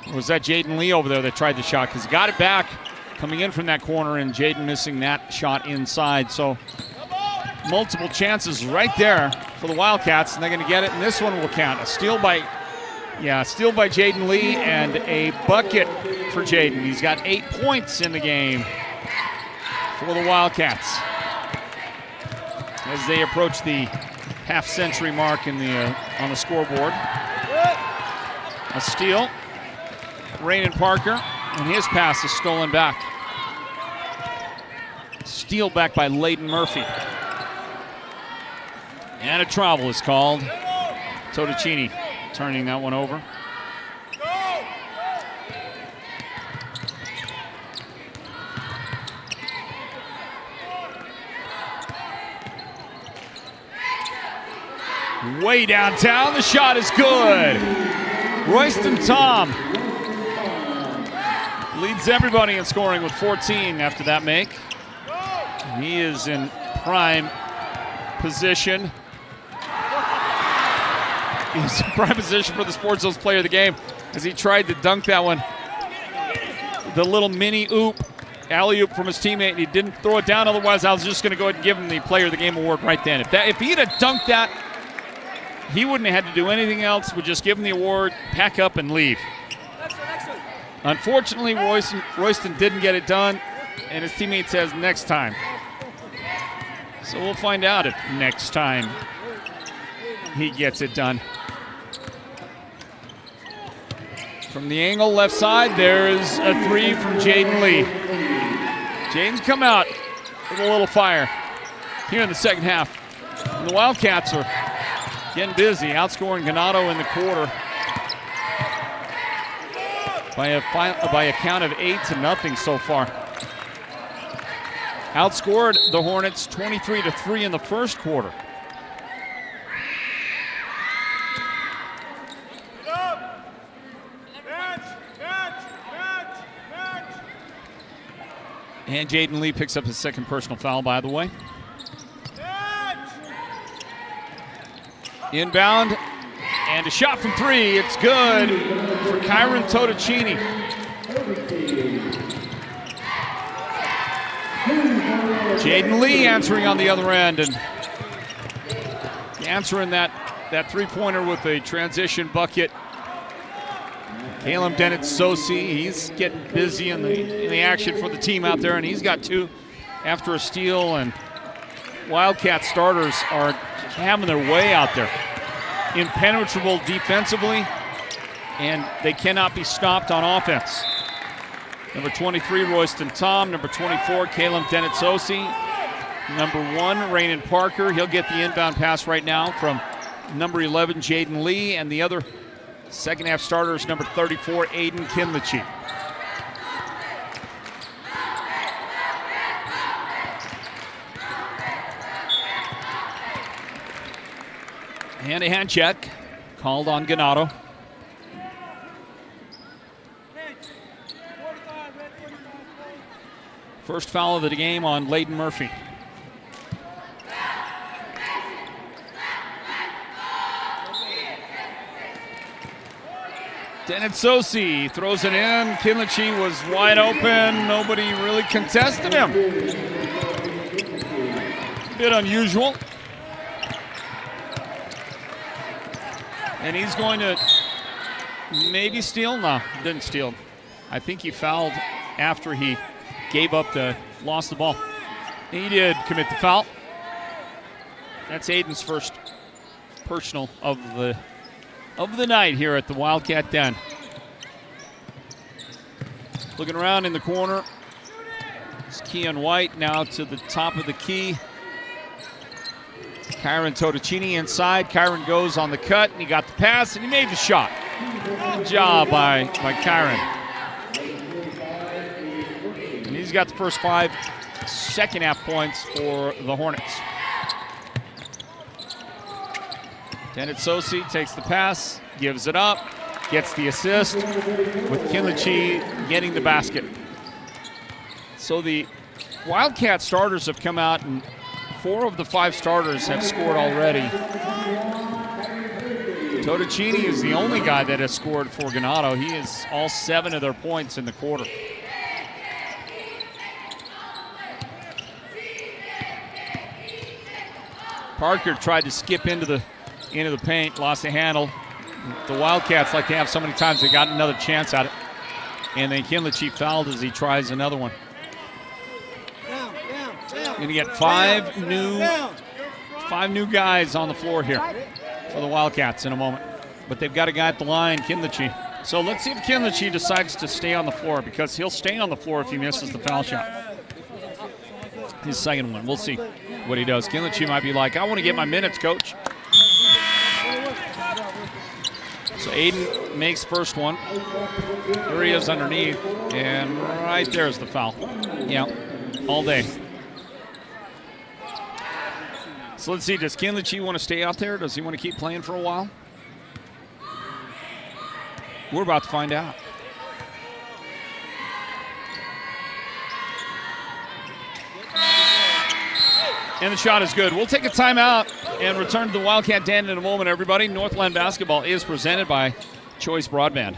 Or was that Jaden Lee over there that tried the shot? Because he got it back coming in from that corner, and Jaden missing that shot inside. So multiple chances right there for the Wildcats, and they're going to get it, and this one will count. A steal by Jaden Lee and a bucket for Jaden. He's got 8 points in the game for the Wildcats as they approach the half-century mark in the on the scoreboard. A steal. Raymond Parker, and his pass is stolen back. Steal back by Layden Murphy. And a travel is called. Totticini turning that one over. Way downtown. The shot is good. Royston Tom leads everybody in scoring with 14 after that make. He is in prime position. He's in prime position for the Sports Zone's player of the game as he tried to dunk that one. The little mini alley-oop from his teammate, and he didn't throw it down. Otherwise, I was just going to go ahead and give him the player of the game award right then. If he'd have dunked that, he wouldn't have had to do anything else. Would just give him the award, pack up, and leave. Unfortunately, Royston didn't get it done, and his teammate says next time. So we'll find out if next time he gets it done. From the angle left side, there's a three from Jaden Lee. Jaden's come out with a little fire here in the second half. And the Wildcats are getting busy, outscoring Ganado in the quarter by a count of 8-0 so far. Outscored the Hornets 23-3 in the first quarter. And Jaden Lee picks up his second personal foul, by the way. Inbound, and a shot from three. It's good for Kyron Totocini. Jaden Lee answering on the other end, and answering that three-pointer with a transition bucket. Caleb Dennett-Sosi, he's getting busy in the action for the team out there, and he's got two after a steal, and Wildcat starters are having their way out there. Impenetrable defensively, and they cannot be stopped on offense. Number 23, Royston Tom. Number 24, Caleb Dennett-Sosi. Number 1, Rainen Parker. He'll get the inbound pass right now from number 11, Jaden Lee, and the other second half starters, number 34, Aiden Kinlichie. And a hand check called on Ganado. First foul of the game on Layden Murphy. Dennett-Sosi throws it in. Kinlichie was wide open. Nobody really contested him. A bit unusual. And he's going to maybe steal. No, didn't steal. I think he fouled after he lost the ball. He did commit the foul. That's Aiden's first personal of the night here at the Wildcat Den. Looking around in the corner. It's Keon White now to the top of the key. Kyron Totocini inside. Kyron goes on the cut, and he got the pass, and he made the shot. Good job by Kyron. And he's got the first 5 second half points for the Hornets. Dennett-Sosi takes the pass, gives it up, gets the assist, with Kinlichie getting the basket. So the Wildcat starters have come out, and 4 of the 5 starters have scored already. Totocini is the only guy that has scored for Ganado. He has all 7 of their points in the quarter. Parker tried to skip into the paint, lost the handle. The Wildcats, like they have so many times, they got another chance at it. And then Kinlichie fouled as he tries another one. Going to get 5 new guys on the floor here for the Wildcats in a moment. But they've got a guy at the line, Kinlichie. So let's see if Kinlichie decides to stay on the floor, because he'll stay on the floor if he misses the foul shot. His second one. We'll see what he does. Kinlichie might be like, I want to get my minutes, coach. So Aiden makes first one. There he is underneath. And right there's the foul. Yeah, all day. So let's see, does Chinle want to stay out there? Does he want to keep playing for a while? We're about to find out. And the shot is good. We'll take a timeout and return to the Wildcat Den in a moment, everybody. Northland basketball is presented by Choice Broadband.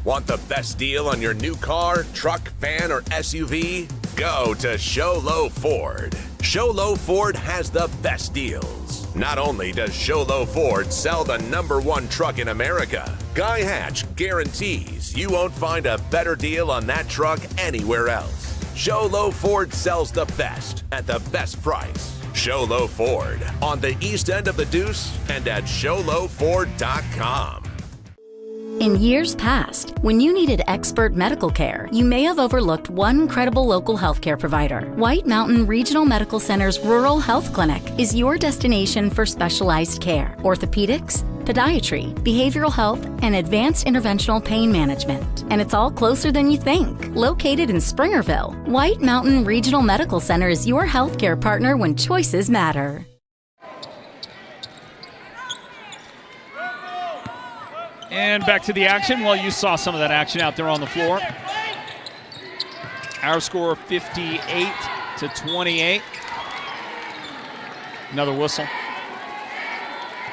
Want the best deal on your new car, truck, van, or SUV? Go to Show Low Ford. Show Low Ford has the best deals. Not only does Show Low Ford sell the #1 truck in America, Guy Hatch guarantees you won't find a better deal on that truck anywhere else. Show Low Ford sells the best at the best price. Show Low Ford on the east end of the Deuce and at showlowford.com. In years past, when you needed expert medical care, you may have overlooked one credible local healthcare provider. White Mountain Regional Medical Center's Rural Health Clinic is your destination for specialized care, orthopedics, podiatry, behavioral health, and advanced interventional pain management. And it's all closer than you think. Located in Springerville, White Mountain Regional Medical Center is your healthcare partner when choices matter. And back to the action. Well, you saw some of that action out there on the floor. Our score 58-28. Another whistle.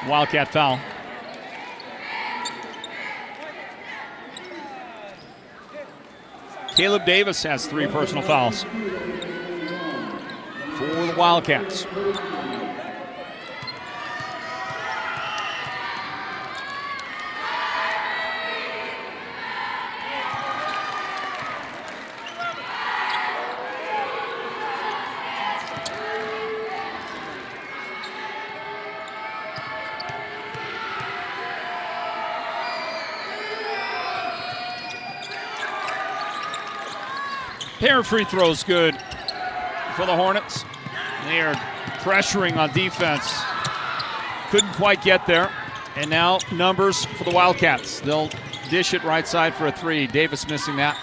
Wildcat foul. Caleb Davis has 3 personal fouls for the Wildcats. Pair of free throws good for the Hornets. They are pressuring on defense. Couldn't quite get there. And now numbers for the Wildcats. They'll dish it right side for a 3. Davis missing that.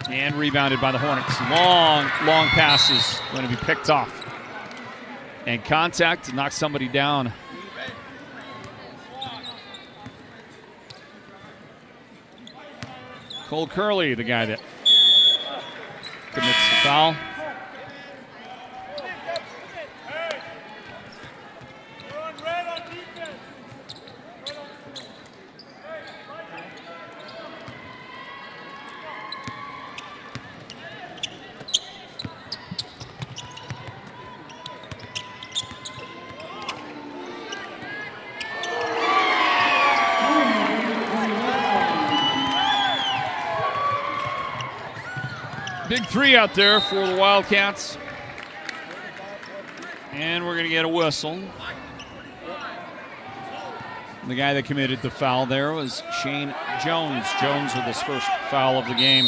And rebounded by the Hornets. Long passes going to be picked off. And contact to knock somebody down. Cole Curley, the guy that commits the foul. Big 3 out there for the Wildcats. And we're going to get a whistle. The guy that committed the foul there was Shane Jones. Jones with his first foul of the game.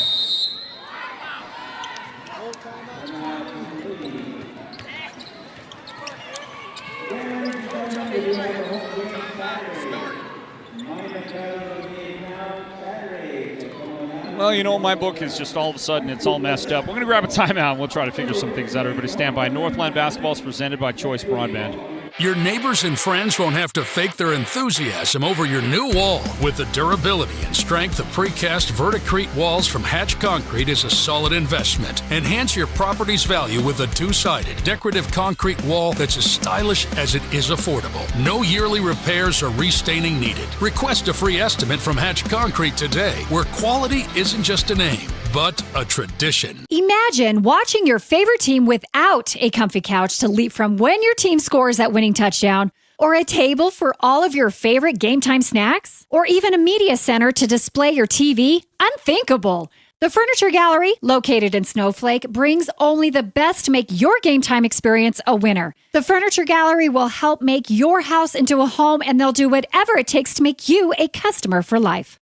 Well, you know, my book is just all of a sudden it's all messed up. We're going to grab a timeout and we'll try to figure some things out. Everybody stand by. Northland basketball is presented by Choice Broadband. Your neighbors and friends won't have to fake their enthusiasm over your new wall. With the durability and strength of precast Verticrete walls from Hatch Concrete is a solid investment. Enhance your property's value with a 2-sided decorative concrete wall that's as stylish as it is affordable. No yearly repairs or restaining needed. Request a free estimate from Hatch Concrete today, where quality isn't just a name, but a tradition. Imagine watching your favorite team without a comfy couch to leap from when your team scores that winning touchdown, or a table for all of your favorite game time snacks, or even a media center to display your TV. Unthinkable. The Furniture Gallery, located in Snowflake, brings only the best to make your game time experience a winner. The Furniture Gallery will help make your house into a home, and they'll do whatever it takes to make you a customer for life.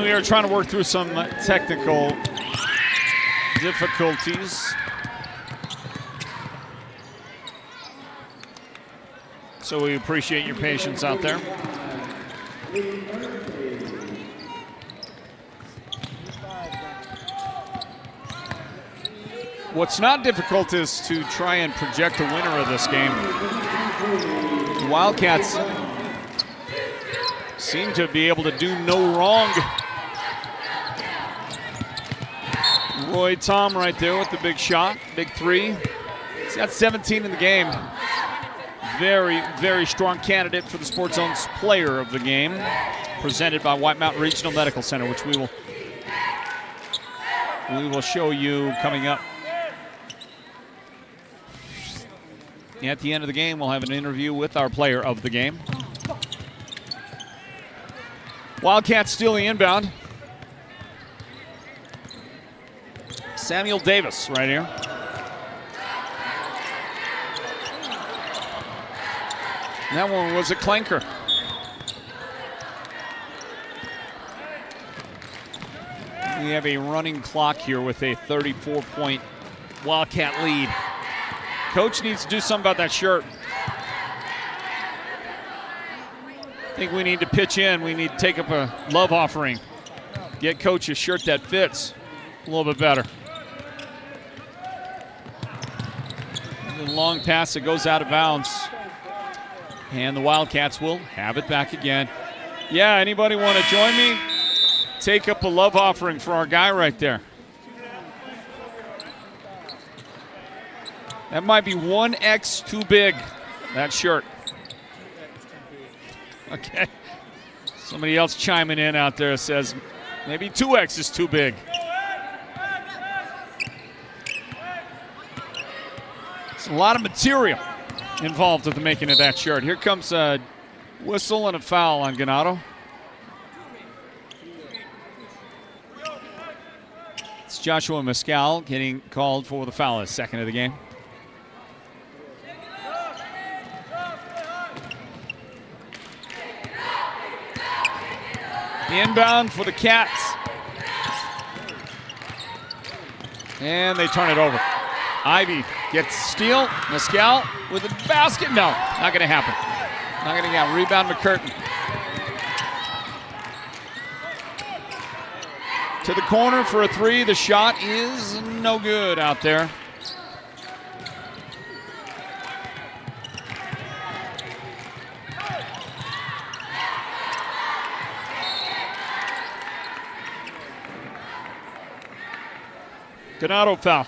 We are trying to work through some technical difficulties. So we appreciate your patience out there. What's not difficult is to try and project the winner of this game. The Wildcats seem to be able to do no wrong. Roy Tom right there with the big shot, big three. He's got 17 in the game. Very, very strong candidate for the Sports Zone's player of the game, presented by White Mountain Regional Medical Center, which we will show you coming up. At the end of the game, we'll have an interview with our player of the game. Wildcats steal the inbound. Samuel Davis right here. That one was a clanker. We have a running clock here with a 34-point Wildcat lead. Coach needs to do something about that shirt. I think we need to pitch in. We need to take up a love offering. Get Coach a shirt that fits a little bit better. The long pass that goes out of bounds. And the Wildcats will have it back again. Yeah, anybody want to join me? Take up a love offering for our guy right there. That might be 1X too big, that shirt. Okay. Somebody else chiming in out there says maybe 2X is too big. It's a lot of material involved with the making of that shirt. Here comes a whistle and a foul on Ganado. It's Joshua Mescal getting called for the foul, his second of the game. The inbound for the Cats. And they turn it over. Ivy gets steal. Mescal with a basket. No, not going to happen. Not going to happen. Rebound McCurtain. To the corner for a three. The shot is no good out there. Ganado foul.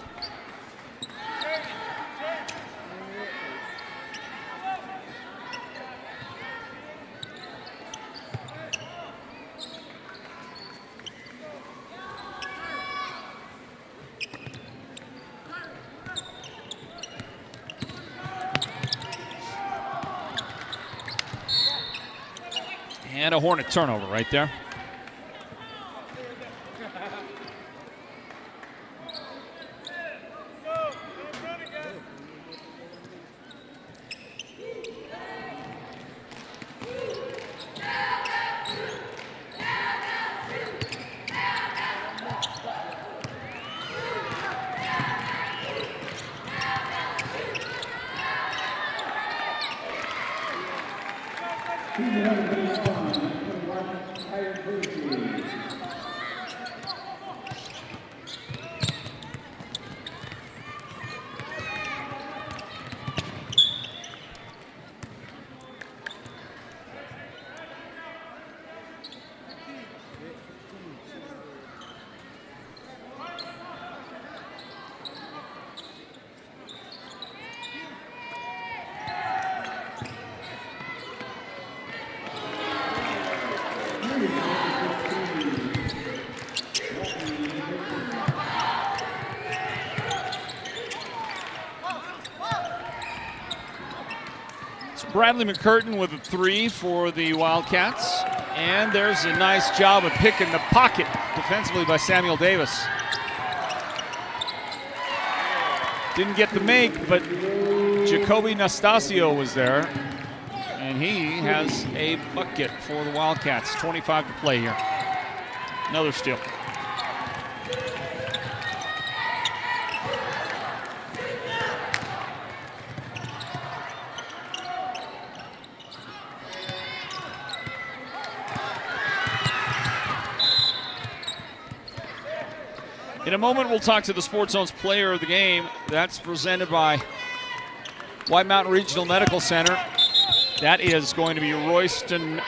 And a Hornet turnover right there. Bradley McCurtain with a three for the Wildcats. And there's a nice job of picking the pocket defensively by Samuel Davis. Didn't get the make, but Jacoby Nastasio was there. And he has a bucket for the Wildcats. 25 to play here. Another steal. In a moment, we'll talk to the Sports Zone's player of the game. That's presented by White Mountain Regional Medical Center. That is going to be Royston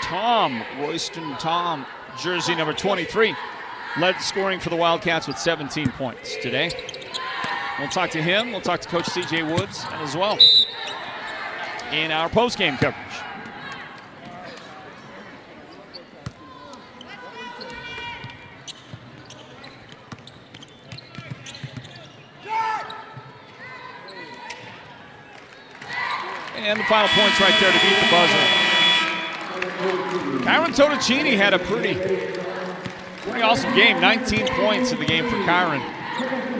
Tom. Royston Tom, jersey number 23, led scoring for the Wildcats with 17 points today. We'll talk to him. We'll talk to Coach C.J. Woods as well in our postgame coverage. And the final points right there to beat the buzzer. Kyron Totocini had a pretty awesome game. 19 points in the game for Kyron.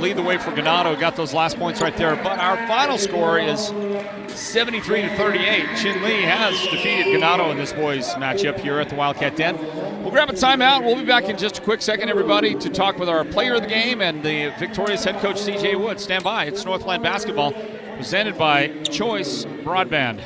Lead the way for Ganado. Got those last points right there. But our final score is 73-38. Chinle has defeated Ganado in this boys matchup here at the Wildcat Den. We'll grab a timeout. We'll be back in just a quick second, everybody, to talk with our player of the game and the victorious head coach, C.J. Woods. Stand by. It's Northland basketball, presented by Choice Broadband.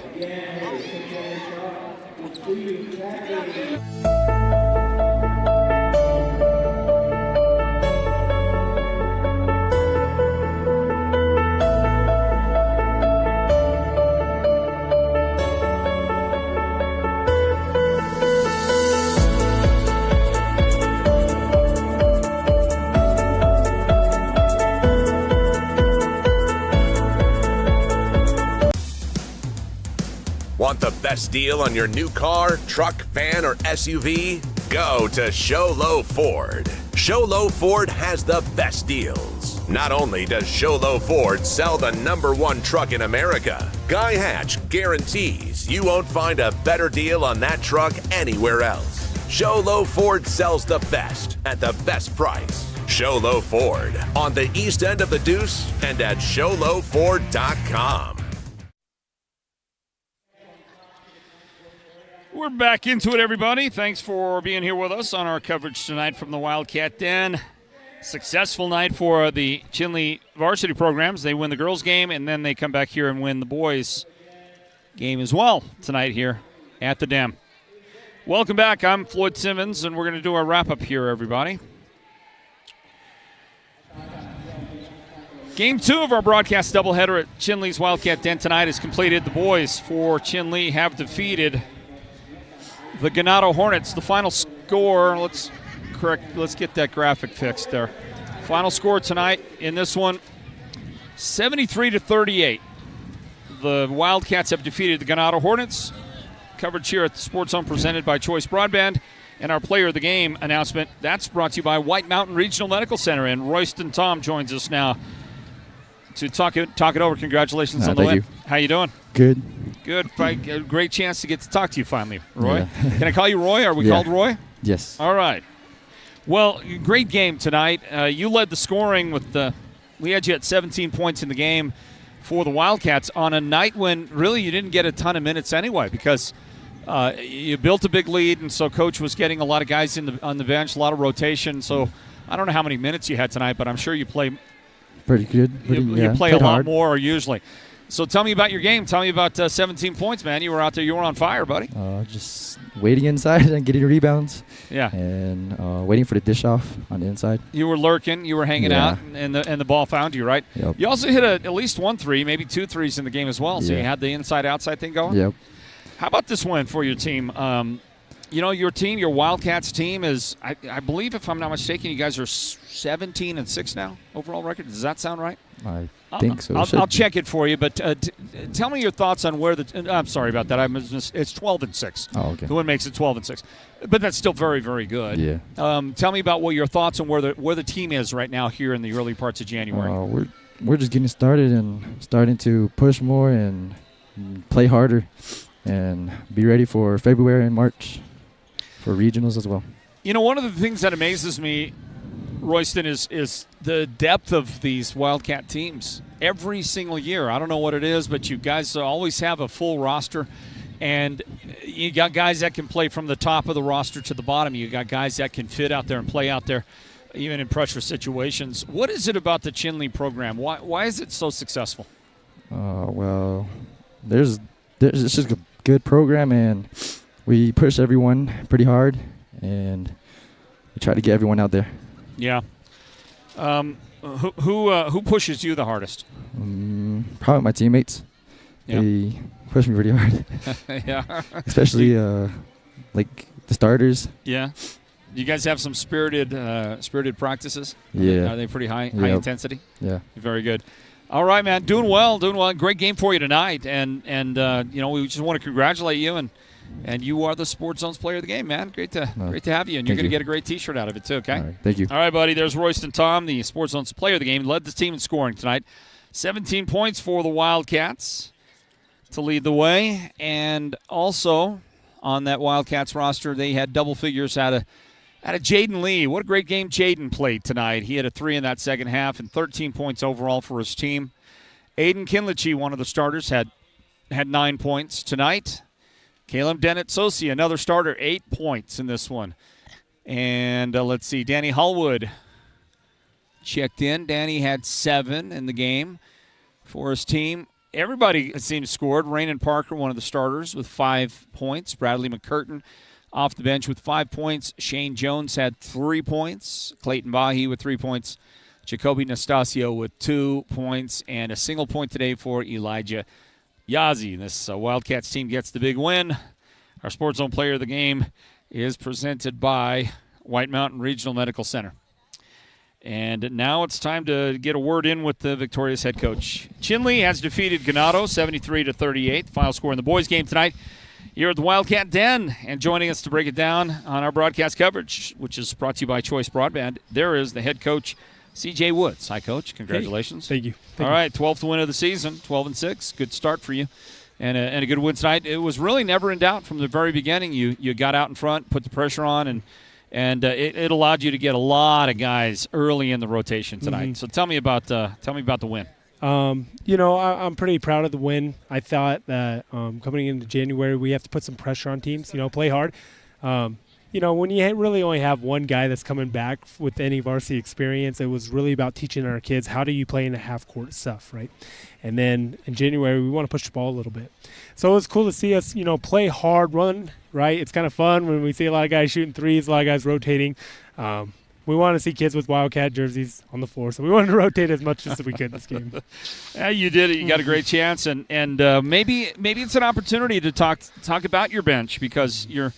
Want the best deal on your new car, truck, van, or SUV? Go to Show Low Ford. Show Low Ford has the best deals. Not only does Show Low Ford sell the #1 truck in America, Guy Hatch guarantees you won't find a better deal on that truck anywhere else. Show Low Ford sells the best at the best price. Show Low Ford on the east end of the Deuce and at showlowford.com. We're back into it, everybody. Thanks for being here with us on our coverage tonight from the Wildcat Den. Successful night for the Chinle varsity programs. They win the girls' game, and then they come back here and win the boys' game as well tonight here at the Den. Welcome back. I'm Floyd Simmons, and we're going to do our wrap-up here, everybody. Game 2 of our broadcast doubleheader at Chinle's Wildcat Den tonight is completed. The boys for Chinle have defeated the Ganado Hornets. The final score, let's get that graphic fixed there. Final score tonight in this one, 73-38. The Wildcats have defeated the Ganado Hornets. Coverage here at the Sports Zone presented by Choice Broadband. And our player of the game announcement, that's brought to you by White Mountain Regional Medical Center. And Royston Tom joins us now to talk it over. Congratulations on the win. How you doing? Good. Good. A great chance to get to talk to you finally, Roy. Yeah. Can I call you Roy? Are we called Roy? Yes. All right. Well, great game tonight. You led the scoring with we had you at 17 points in the game for the Wildcats on a night when really you didn't get a ton of minutes anyway because you built a big lead, and so Coach was getting a lot of guys on the bench, a lot of rotation. So I don't know how many minutes you had tonight, but I'm sure you play pretty good. You play a lot more usually. So tell me about your game. Tell me about 17 points, man. You were out there. You were on fire, buddy. Just waiting inside and getting rebounds. Yeah. And waiting for the dish off on the inside. You were lurking. You were hanging out, and the ball found you, right? Yep. You also hit at least 1 3, maybe 2 threes in the game as well. So you had the inside-outside thing going? Yep. How about this win for your team? Your team, your Wildcats team is, I believe, if I'm not mistaken, you guys are 17-6 now, overall record. Does that sound right? I think so. I'll check it for you, but tell me your thoughts on where I'm sorry about that. It's 12-6. Oh, okay. The win makes it 12-6, but that's still very, very good. Yeah. Tell me about what your thoughts on where the team is right now here in the early parts of January. We're just getting started and starting to push more and play harder and be ready for February and March for regionals as well. One of the things that amazes me, Royston, is the depth of these Wildcat teams every single year. I don't know what it is, but you guys always have a full roster. And you got guys that can play from the top of the roster to the bottom. You got guys that can fit out there and play out there, even in pressure situations. What is it about the Chinle program? Why is it so successful? Well, it's just a good program, and we push everyone pretty hard, and we try to get everyone out there. Yeah. Who pushes you the hardest? Probably my teammates. Yeah. They push me pretty hard. Yeah. Especially like the starters. Yeah. You guys have some spirited practices? Yeah. Are they pretty high intensity? Yeah. Very good. All right, man. Doing well. Great game for you tonight. And we just want to congratulate you. And you are the Sports Zone's player of the game, man. Great to have you. And you're going to get a great T-shirt out of it, too, okay? All right, thank you. All right, buddy. There's Royston Tom, the Sports Zone's player of the game. Led the team in scoring tonight. 17 points for the Wildcats to lead the way. And also on that Wildcats roster, they had double figures out of Jaden Lee. What a great game Jaden played tonight. He had a 3 in that second half and 13 points overall for his team. Aiden Kinlichey, one of the starters, had 9 points tonight. Caleb Dennett-Sosi, another starter, 8 points in this one. And let's see, Danny Hallwood checked in. Danny had 7 in the game for his team. Everybody, it seems, scored. Rainen Parker, one of the starters, with 5 points. Bradley McCurtain off the bench with 5 points. Shane Jones had 3 points. Clayton Bahi with 3 points. Jacoby Nastasio with 2 points. And a single point today for Elijah Yazi. This Wildcats team gets the big win. Our Sports Zone player of the game is presented by White Mountain Regional Medical Center. And now it's time to get a word in with the victorious head coach. Chinle has defeated Ganado 73-38. Final score in the boys' game tonight here at the Wildcat Den. And joining us to break it down on our broadcast coverage, which is brought to you by Choice Broadband, there is the head coach, C.J. Woods. Hi, Coach. Congratulations. Hey, thank you. All right, 12th win of the season, 12-6. Good start for you. And a good win tonight. It was really never in doubt from the very beginning. You got out in front, put the pressure on, and it allowed you to get a lot of guys early in the rotation tonight. Mm-hmm. So tell me about the win. I'm pretty proud of the win. I thought that coming into January we have to put some pressure on teams. Play hard. When you really only have one guy that's coming back with any varsity experience, it was really about teaching our kids how do you play in the half-court stuff, right? And then in January, we want to push the ball a little bit. So it was cool to see us, play hard, run, right? It's kind of fun when we see a lot of guys shooting threes, a lot of guys rotating. We want to see kids with Wildcat jerseys on the floor, so we wanted to rotate as much as we could this game. Yeah, you did it. You got a great chance, and maybe it's an opportunity to talk about your bench because your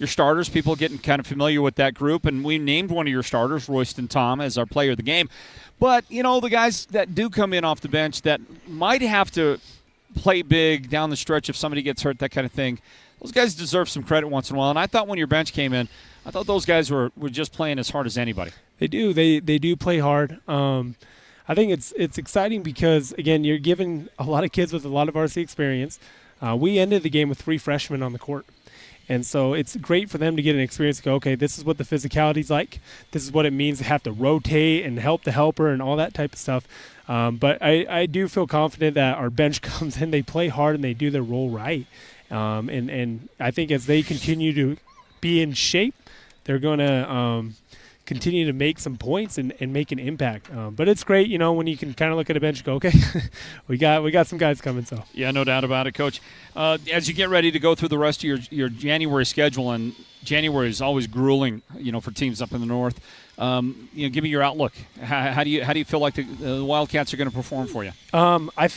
starters, people getting kind of familiar with that group, and we named one of your starters, Royston Tom, as our player of the game. But, the guys that do come in off the bench that might have to play big down the stretch if somebody gets hurt, that kind of thing, those guys deserve some credit once in a while. And I thought when your bench came in, I thought those guys were just playing as hard as anybody. They do. They do play hard. I think it's exciting because, again, you're giving a lot of kids with a lot of varsity experience. We ended the game with 3 freshmen on the court. And so it's great for them to get an experience to go, okay, this is what the physicality's like. This is what it means to have to rotate and help the helper and all that type of stuff. But I do feel confident that our bench comes in, they play hard, and they do their role right. And I think as they continue to be in shape, they're going to continue to make some points and make an impact. But it's great, when you can kind of look at a bench and go, okay, we got some guys coming. So yeah, no doubt about it, Coach. As you get ready to go through the rest of your January schedule, and January is always grueling, for teams up in the north. Give me your outlook. How do you feel like the Wildcats are going to perform for you? I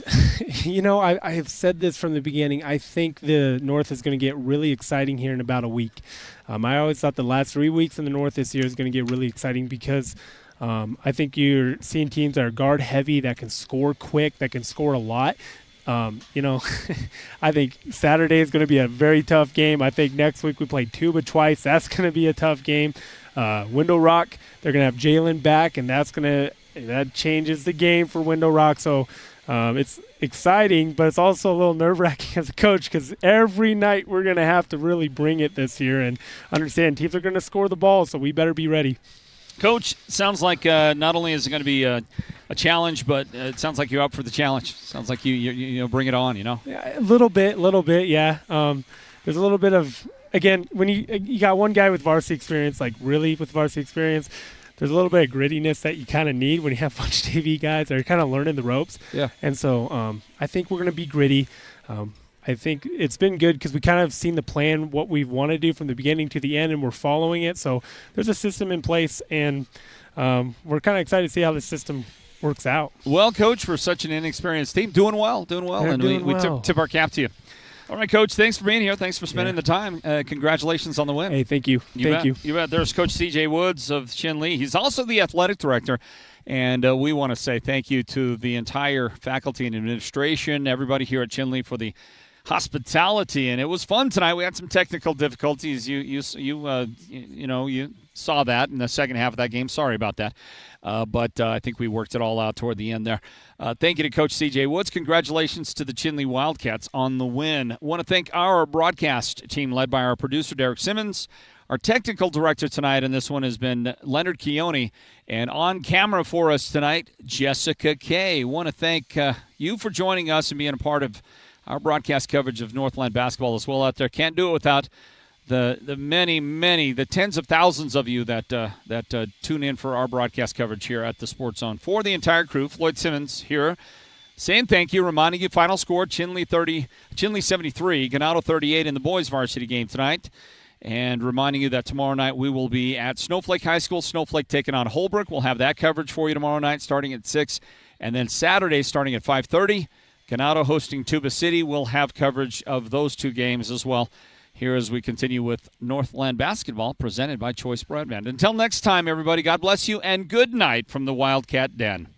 have said this from the beginning. I think the North is going to get really exciting here in about a week. I always thought the last 3 weeks in the North this year is going to get really exciting because I think you're seeing teams that are guard heavy, that can score quick, that can score a lot. I think Saturday is going to be a very tough game. I think next week we play Tuba twice. That's going to be a tough game. Window Rock, they're going to have Jalen back, and that changes the game for Window Rock. So it's exciting, but it's also a little nerve-wracking as a coach because every night we're going to have to really bring it this year and understand teams are going to score the ball, so we better be ready. Coach, sounds like not only is it going to be a challenge, but it sounds like you're up for the challenge. Sounds like you bring it on, Yeah, a little bit, yeah. There's a little bit of, again, when you got one guy with varsity experience, like really with varsity experience, there's a little bit of grittiness that you kind of need when you have a bunch of TV guys that are kind of learning the ropes. Yeah. And so I think we're going to be gritty. I think it's been good because we kind of seen the plan, what we want to do from the beginning to the end, and we're following it. So there's a system in place, and we're kind of excited to see how the system works out. Well, Coach, for such an inexperienced team, doing well, and we tip our cap to you. All right, Coach, thanks for being here. Thanks for spending the time. Congratulations on the win. Hey, thank you. Thank you. You bet. There's Coach C.J. Woods of Chinle. He's also the athletic director. And we want to say thank you to the entire faculty and administration, everybody here at Chinle for the hospitality. And it was fun tonight. We had some technical difficulties. You saw that in the second half of that game. Sorry about that. But I think we worked it all out toward the end there. Thank you to Coach C.J. Woods. Congratulations to the Chinle Wildcats on the win. I want to thank our broadcast team led by our producer, Derek Simmons. Our technical director tonight, and this one has been Leonard Keone. And on camera for us tonight, Jessica Kay. Want to thank you for joining us and being a part of our broadcast coverage of Northland basketball as well out there. Can't do it without the many, the tens of thousands of you that tune in for our broadcast coverage here at the Sports Zone. For the entire crew, Floyd Simmons here saying thank you, reminding you final score, Chinle 73, Ganado 38 in the boys varsity game tonight. And reminding you that tomorrow night we will be at Snowflake High School. Snowflake taking on Holbrook. We'll have that coverage for you tomorrow night starting at 6. And then Saturday starting at 5:30, Ganado hosting Tuba City. We'll have coverage of those two games as well here as we continue with Northland basketball presented by Choice Broadband. Until next time, everybody, God bless you and good night from the Wildcat Den.